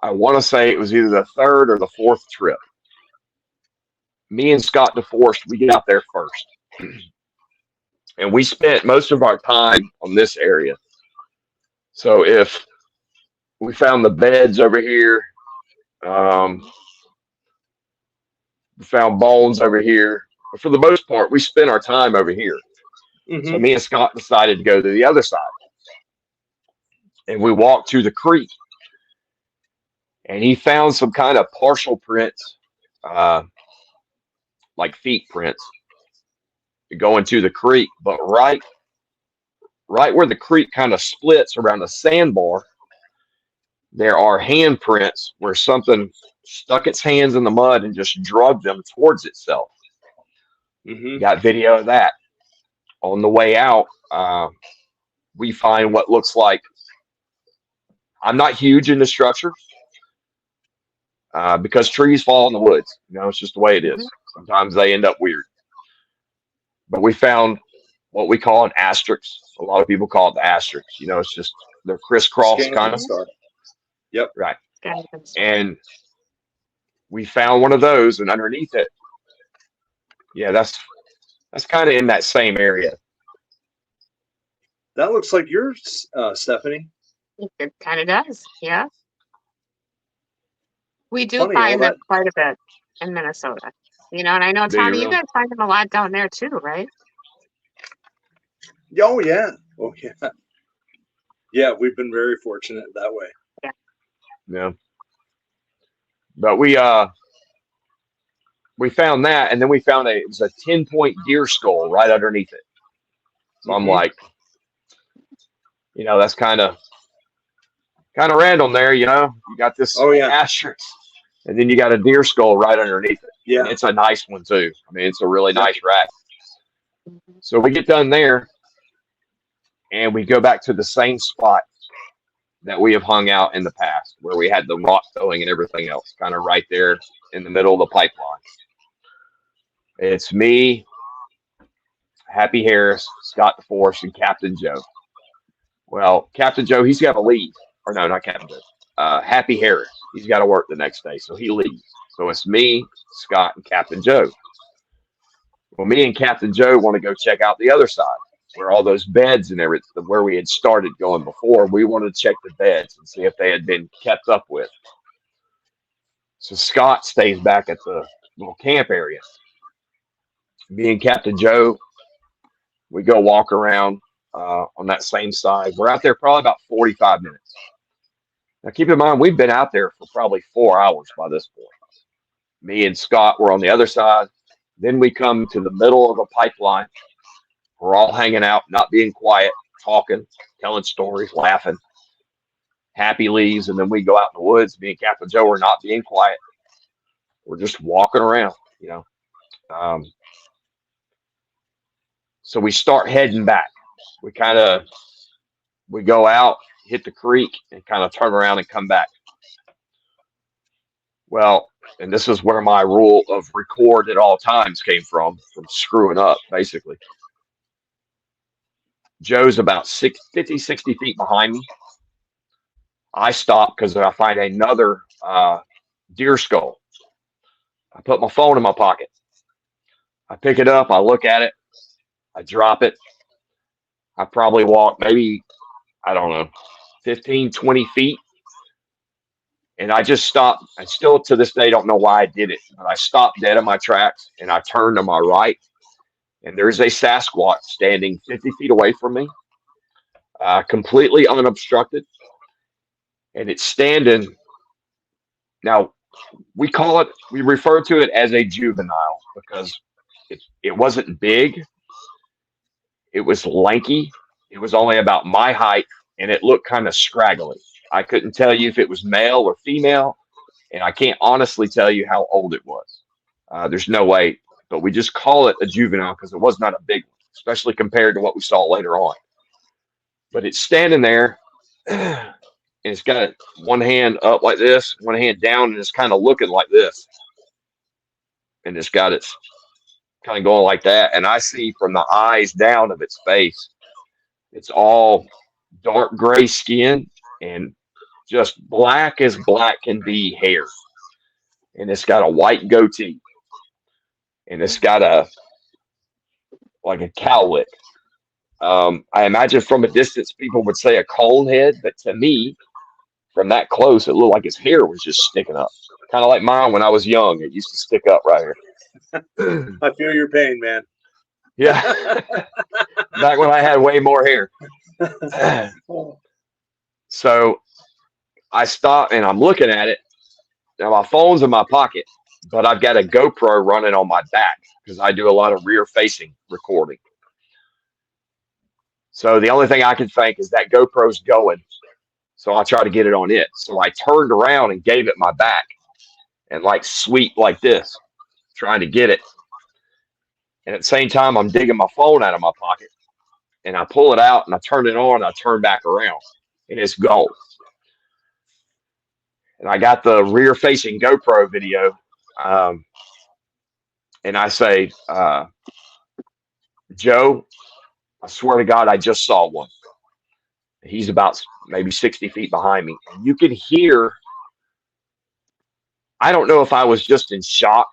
I want to say it was either the third or the fourth trip. Me and Scott DeForest, we get out there first. And we spent most of our time on this area. So if we found the beds over here, um, we found bones over here. But for the most part, we spent our time over here. So Mm-hmm. me and Scott decided to go to the other side. And we walked to the creek. And he found some kind of partial prints, uh, like feet prints, going to the creek. But right where the creek kind of splits around the sandbar, there are handprints where something stuck its hands in the mud and just dragged them towards itself. Mm-hmm. Got video of that. On the way out, we find what looks like, I'm not huge into structures because trees fall in the woods. It's just the way it Mhm. is. Sometimes they end up weird. But we found what we call an asterisk. A lot of people call it the asterisk. It's just they're crisscross kind Skeleton of. star. Yep. Right. Got it. And we found one of those, and underneath it, yeah, that's kind of in that same area. That looks like yours, Stephanie. It kind of does. Yeah. We do Funny all find them that. quite a bit in Minnesota. And I know, Do you Tommy, you really? guys find them a lot down there too, right? Oh yeah. Oh yeah. Yeah, we've been very fortunate that way. Yeah. But we found that, and then we found it was a 10-point deer skull right underneath it. So I'm Mhm. like, that's kind of random there. You got this Oh yeah. asterisk, and then you got a deer skull right underneath it. And Yeah. it's a nice one too. I mean, it's a really Yep. nice rack. Mhm. So we get done there, and we go back to the same spot that we have hung out in the past, where we had the rock throwing and everything else, kind of right there in the middle of the pipeline. It's me, Happy Harris, Scott DeForest, and Captain Joe. Well, Captain Joe, he's got to leave. Or no, not Captain Joe. Happy Harris. He's got to work the next day, so he leaves. So it's me, Scott, and Captain Joe. Well, me and Captain Joe want to go check out the other side, where all those beds and everything, where we had started going before. We wanted to check the beds and see if they had been kept up with. So Scott stays back at the little camp area. Me and Captain Joe, we go walk around on that same side. We're out there probably about 45 minutes. Now, keep in mind, we've been out there for probably 4 hours by this point. Me and Scott were on the other side. Then we come to the middle of a pipeline. We're all hanging out, not being quiet, talking, telling stories, laughing. Happy leaves, and then we go out in the woods. Me and Captain Joe are not being quiet. We're just walking around, So we start heading back. We go out, hit the creek, and kind of turn around and come back. Well, and this is where my rule of record at all times came from screwing up, basically. Joe's about 50, 60 feet behind me. I stop because I find another deer skull. I put my phone in my pocket. I pick it up. I look at it. I drop it. I probably walk maybe, I don't know, 15, 20 feet And I just stopped. I still to this day don't know why I did it, but I stopped dead in my tracks and I turned to my right. And there's a Sasquatch standing 50 feet away from me, completely unobstructed. And it's standing. Now, we refer to it as a juvenile because it wasn't big. It was lanky. It was only about my height and it looked kind of scraggly. I couldn't tell you if it was male or female, and I can't honestly tell you how old it was. There's no way, but we just call it a juvenile because it was not a big one, especially compared to what we saw later on. But it's standing there, and it's got one hand up like this, one hand down, and it's kind of looking like this. And it's got its kind of going like that. And I see from the eyes down of its face, it's all dark gray skin and just black as black can be hair. And it's got a white goatee. And it's got like a cowlick. I imagine from a distance people would say a cone head, but to me, from that close, it looked like his hair was just sticking up. Kind of like mine when I was young. It used to stick up right here. I feel your pain, man. Yeah. Back when I had way more hair. So I stop and I'm looking at it. Now my phone's in my pocket, but I've got a GoPro running on my back because I do a lot of rear facing recording. So the only thing I can think is that GoPro's going. So I'll try to get it on it. So I turned around and gave it my back and like sweep like this, trying to get it. And at the same time, I'm digging my phone out of my pocket and I pull it out and I turn it on and I turn back around and it's gone. And I got the rear facing GoPro video. And I say, Joe, I swear to God, I just saw one. He's about maybe 60 feet behind me. And you can hear, I don't know if I was just in shock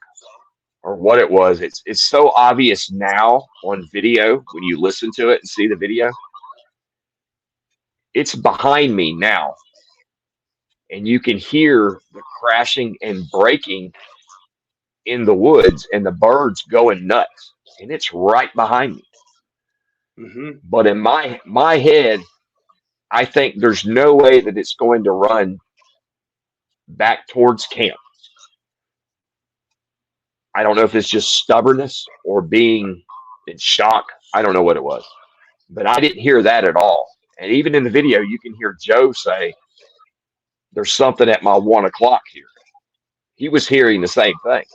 or what it was. It's so obvious now on video when you listen to it and see the video. It's behind me now. And you can hear the crashing and breaking in the woods and the birds going nuts. And it's right behind me. Mm-hmm. But in my head, I think there's no way that it's going to run back towards camp. I don't know if it's just stubbornness or being in shock. I don't know what it was. But I didn't hear that at all. And even in the video, you can hear Joe say, there's something at my 1 o'clock here. He was hearing the same thing.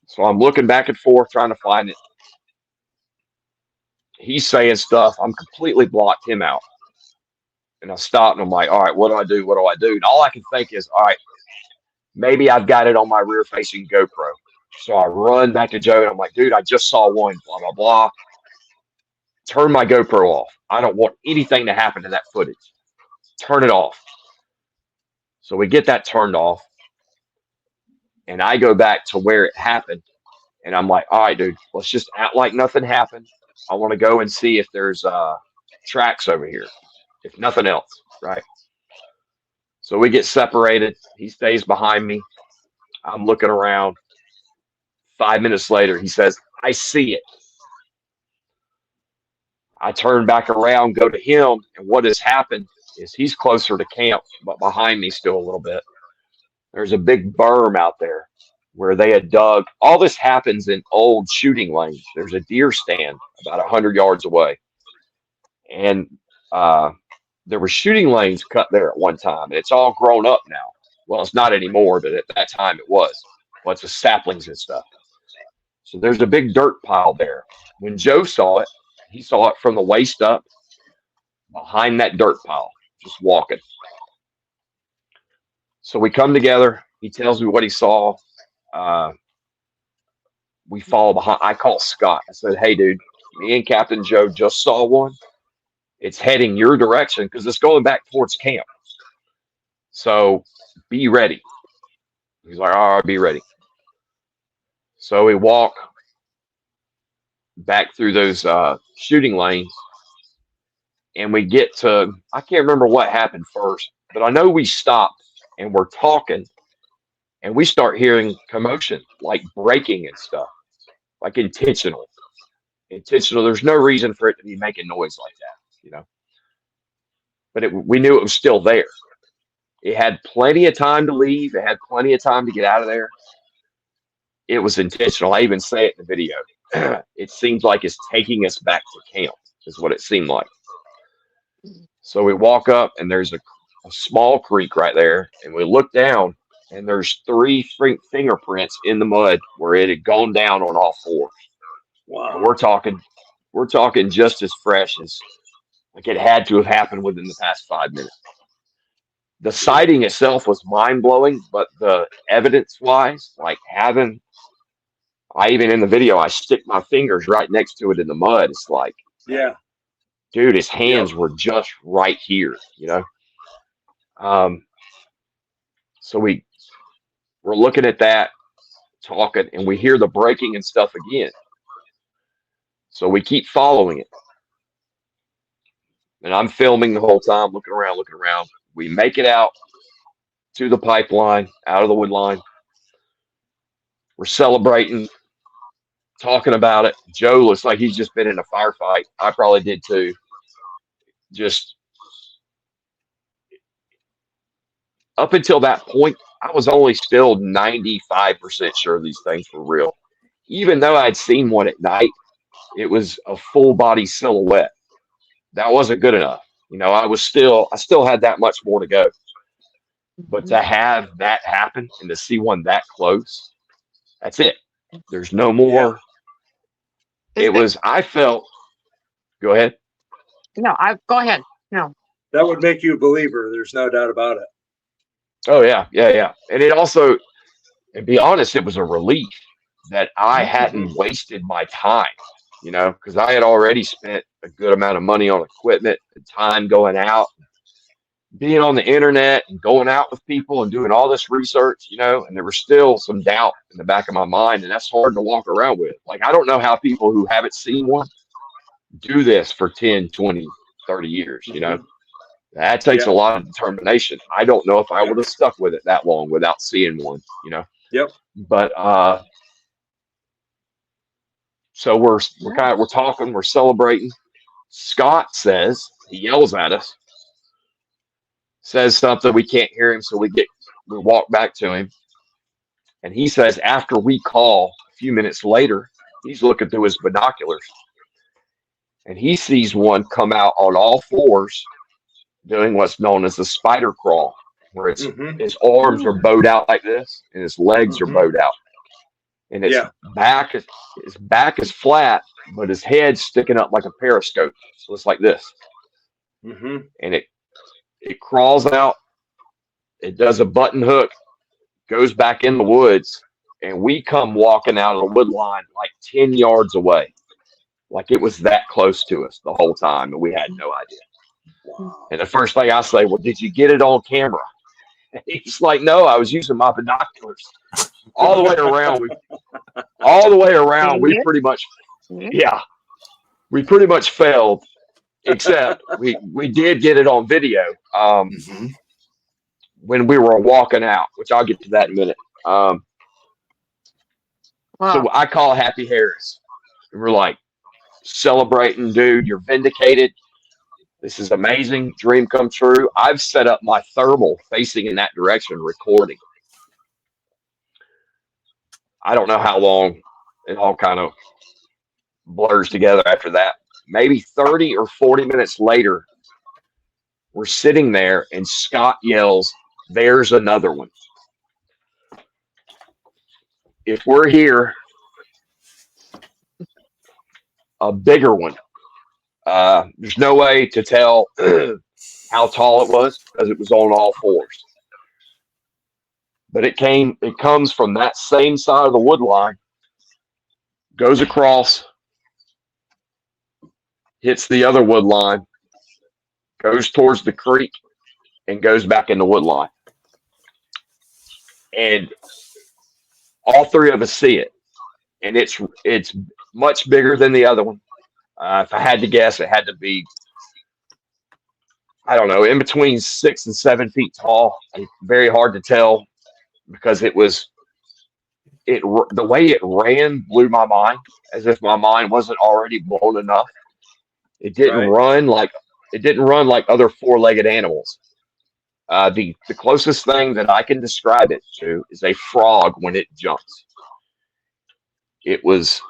So I'm looking back and forth trying to find it. He's saying stuff. I'm completely blocked him out. And I stopped and I'm like, all right, what do I do? What do I do? And all I can think is, all right, maybe I've got it on my rear facing GoPro. So I run back to Joe and I'm like, dude, I just saw one, blah, blah, blah. Turn my GoPro off. I don't want anything to happen to that footage. Turn it off. So we get that turned off. And I go back to where it happened. And I'm like, all right, dude, let's just act like nothing happened. I want to go and see if there's tracks over here, if nothing else, right? So we get separated. He stays behind me. I'm looking around. 5 minutes later, he says, I see it. I turn back around, go to him, and what has happened is he's closer to camp, but behind me still a little bit. There's a big berm out there where they had dug. All this happens in old shooting lanes. There's a deer stand about 100 yards away. And there were shooting lanes cut there at one time. And it's all grown up now. Well, it's not anymore, but at that time it was. Well, it's with saplings and stuff. So there's a big dirt pile there. When Joe saw it, he saw it from the waist up behind that dirt pile, just walking. So we come together. He tells me what he saw. We follow behind. I call Scott. I said, hey, dude, me and Captain Joe just saw one. It's heading your direction because it's going back towards camp. So be ready. He's like, all right, be ready. So we walk back through those shooting lanes. And we get to, I can't remember what happened first, But I know we stopped and we're talking, and we start hearing commotion, like breaking and stuff, like intentional. Intentional. There's no reason for it to be making noise like that. But we knew it was still there. It had plenty of time to leave. It had plenty of time to get out of there. It was intentional. I even say it in the video. It seems like it's taking us back to camp, is what it seemed like. So we walk up, and there's a small creek right there, and we look down, and there's 3 fingerprints in the mud where it had gone down on all 4. Wow. And we're talking just as fresh as like it had to have happened within the past 5 minutes. The sighting itself was mind blowing, but the evidence wise, like I even in the video, I stick my fingers right next to it in the mud. It's like, yeah, dude, his hands were just right here, So we're looking at that, talking, and we hear the breaking and stuff again. So we keep following it. And I'm filming the whole time, looking around. We make it out to the pipeline, out of the wood line. We're celebrating, talking about it. Joe looks like he's just been in a firefight. I probably did too. Just up until that point, I was only still 95% sure these things were real. Even though I'd seen one at night, it was a full body silhouette. That wasn't good enough. I still had that much more to go. But to have that happen and to see one that close, that's it. There's no more. Yeah. I felt, go ahead. No, go ahead. No. That would make you a believer. There's no doubt about it. Oh, yeah. And it also, to be honest, it was a relief that I hadn't wasted my time, because I had already spent a good amount of money on equipment and time going out, being on the internet and going out with people and doing all this research, and there was still some doubt in the back of my mind, and that's hard to walk around with. Like, I don't know how people who haven't seen one do this for 10, 20, 30 years, That takes a lot of determination. I don't know if I would have stuck with it that long without seeing one, Yep. But so we're talking, we're celebrating. Scott he yells at us, says something, we can't hear him, so we walk back to him, and he says after we call a few minutes later, he's looking through his binoculars, and he sees one come out on all 4s, doing what's known as the spider crawl, where his arms are bowed out like this, and his legs are bowed out, and his back is flat, but his head's sticking up like a periscope, so it's like this, and it crawls out, it does a button hook, goes back in the woods, and we come walking out of the wood line like 10 yards away. Like it was that close to us the whole time, and we had no idea. Wow. And the first thing I say, well, did you get it on camera? And he's like, no, I was using my binoculars. All the way around, we pretty much failed. Except we did get it on video when we were walking out, which I'll get to that in a minute. Wow. So I call Happy Harris. And we're like celebrating, dude, you're vindicated. This is amazing. Dream come true. I've set up my thermal facing in that direction, recording. I don't know how long it all kind of blurs together after that. Maybe 30 or 40 minutes later, we're sitting there and Scott yells, "There's another one." If we're here, a bigger one. There's no way to tell how tall it was because it was on all 4s. But it comes from that same side of the wood line, goes across, hits the other wood line, goes towards the creek, and goes back in the wood line. And all 3 of us see it. And it's much bigger than the other one. If I had to guess, it had to be I don't know, in between 6 and 7 feet tall. And very hard to tell because the way it ran blew my mind, as if my mind wasn't already blown enough. It didn't Right. run like other four-legged animals. The closest thing that I can describe it to is a frog when it jumps. Its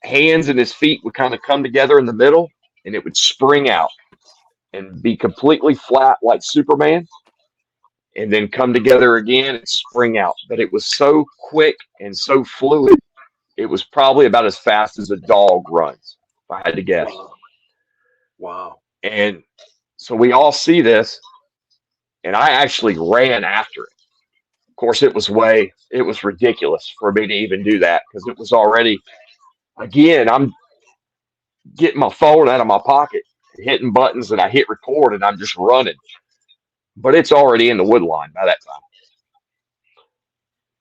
hands and his feet would kind of come together in the middle, and it would spring out and be completely flat like Superman, and then come together again and spring out. But it was so quick and so fluid. It was probably about as fast as a dog runs, if I had to guess. Wow. And so we all see this, and I actually ran after it. Of course, it was ridiculous for me to even do that because it was already, again, I'm getting my phone out of my pocket, hitting buttons, and I hit record, and I'm just running. But it's already in the wood line by that time.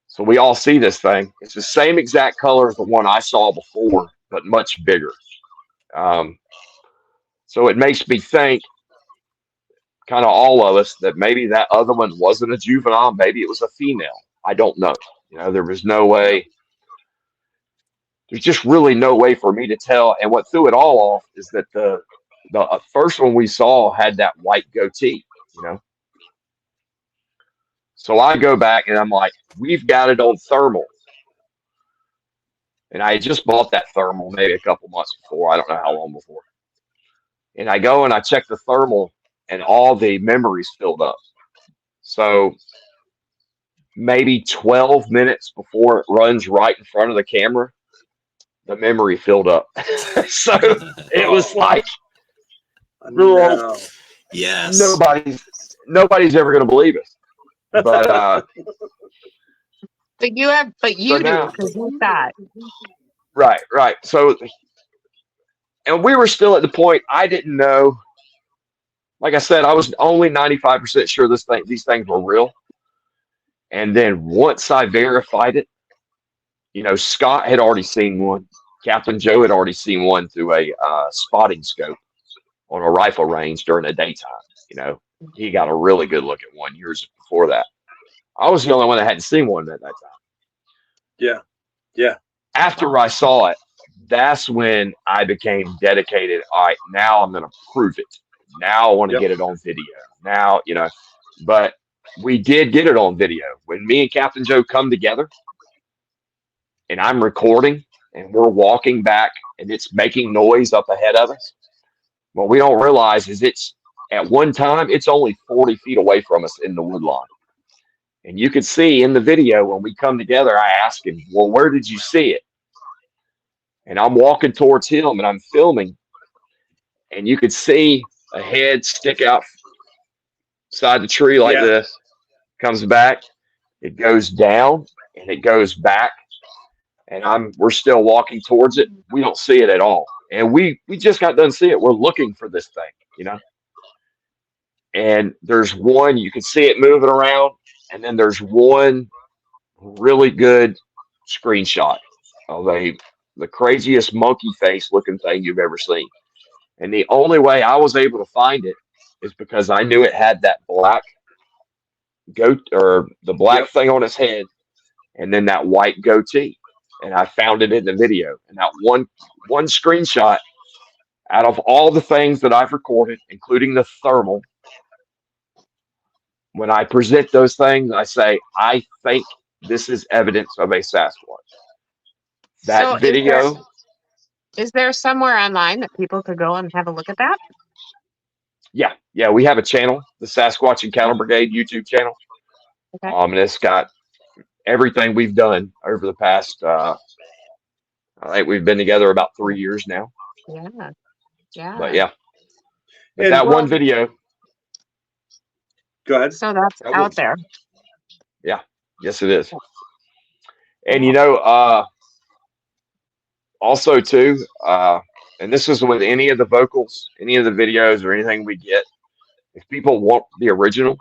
So we all see this thing. It's the same exact color as the one I saw before, but much bigger. So it makes me think, kind of all of us, that maybe that other one wasn't a juvenile. Maybe it was a female. I don't know. There was no way. There's just really no way for me to tell. And what threw it all off is that the first one we saw had that white goatee, So I go back and I'm like, we've got it on thermal. And I had just bought that thermal maybe a couple months before. I don't know how long before. And I go and I check the thermal, and all the memories filled up. So maybe 12 minutes before it runs right in front of the camera, the memory filled up. So it was like, No. Yes. nobody's ever going to believe us. But you do because you thought. Right. So, and we were still at the point I didn't know. Like I said, I was only 95% sure these things were real. And then once I verified it, Scott had already seen one. Captain Joe had already seen one through a spotting scope on a rifle range during the daytime. He got a really good look at one years before that. I was the only one that hadn't seen one at that time. Yeah. After I saw it, that's when I became dedicated. All right, now I'm going to prove it. Now I want to get it on video. Now, but we did get it on video. When me and Captain Joe come together and I'm recording and we're walking back and it's making noise up ahead of us, what we don't realize is at one time, it's only 40 feet away from us in the wood line. And you can see in the video when we come together, I ask him, well, where did you see it? And I'm walking towards him and I'm filming. And you could see a head stick out side the tree like this, comes back, it goes down and it goes back. And we're still walking towards it. We don't see it at all. And we just got done seeing it. We're looking for this thing, And there's one, you can see it moving around. And then there's one really good screenshot of the craziest monkey face looking thing you've ever seen. And the only way I was able to find it is because I knew it had that black goat or the black thing on its head and then that white goatee. And I found it in the video. And that one screenshot out of all the things that I've recorded, including the thermal, when I present those things, I say, I think this is evidence of a Sasquatch. That video. Is there somewhere online that people could go and have a look at that? Yeah, we have a channel, the Sasquatch Encounters Brigade YouTube channel. Okay. And it's got everything we've done over the past, I think we've been together about 3 years now. Yeah. But that one video. Go ahead. So that's out there. Yeah, yes it is. And also too, and this is with any of the vocals, any of the videos or anything we get, if people want the original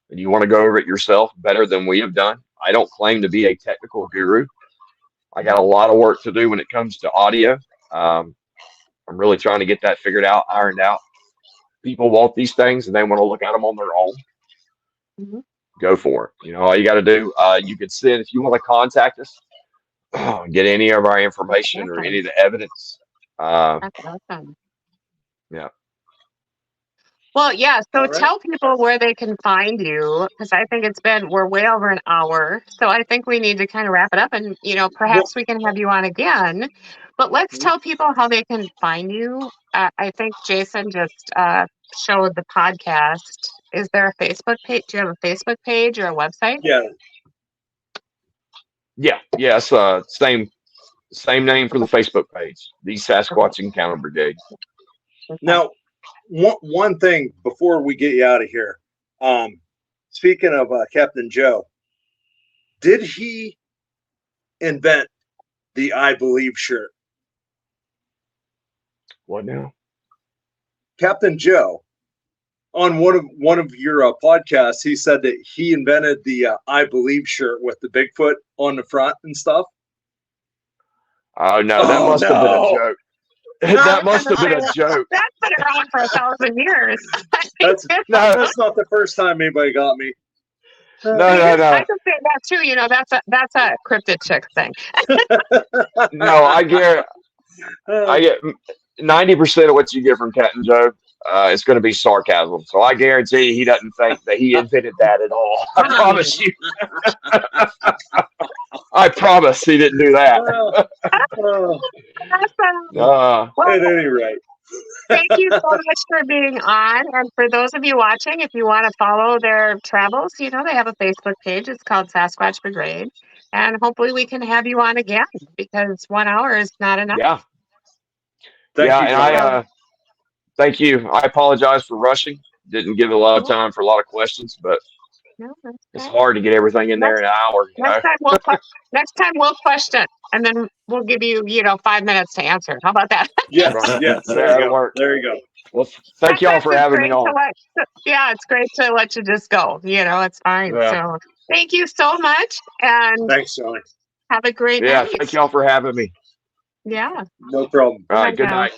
and you want to go over it yourself better than we have done, I don't claim to be a technical guru. I got a lot of work to do when it comes to audio. I'm really trying to get that figured out, ironed out. people want these things and they want to look at them on their own, Mhm. go for it. You know, all you got to do, you could send, if you want to contact us, get any of our information or any of the evidence. That's awesome. Yeah. Well, yeah. So All right. tell people where they can find you, because I think we're way over an hour. So I think we need to kind of wrap it up, and perhaps we can have you on again. But let's tell people how they can find you. I think Jason just showed the podcast. Is there a Facebook page? Do you have a Facebook page or a website? Yeah. Yes. Same name for the Facebook page, the Sasquatch Encounter Brigade. Okay. Now, one thing before we get you out of here. Speaking of Captain Joe, did he invent the "I Believe" shirt? What now? Captain Joe, on one of your podcasts, he said that he invented the "I Believe" shirt with the Bigfoot on the front and stuff. Oh no, that Oh, must have been a no. joke. That must have been a joke. That's been around for 1,000 years. That's No, that's not the first time anybody got me. no. I can say that too. That's a cryptid chick thing. No, I get 90% of what you get from Captain Joe. It's going to be sarcasm. So I guarantee he doesn't think that he invented that at all. I promise you. I promise he didn't do that. Awesome. Well, At any rate. thank you so much for being on. And for those of you watching, if you want to follow their travels, they have a Facebook page. It's called Sasquatch Brigade. And hopefully we can have you on again, because 1 hour is not enough. Yeah. Thank you, And John. thank you. I apologize for rushing. Didn't give a lot of time for a lot of questions, but No, that's it's okay. hard to get everything in there in an hour. Next time we'll question, and then we'll give you 5 minutes to answer. How about that? Yes, Right. yes. Yeah, There you that'll go. work. There you go. Well, thank y'all for Sometimes it's having me great to on. it's great to let you just go. It's fine. Yeah. So thank you so much, and Thanks, Johnny. have a great Yeah, night. thank y'all for having me. Yeah. No problem. All right, Bye good now. night.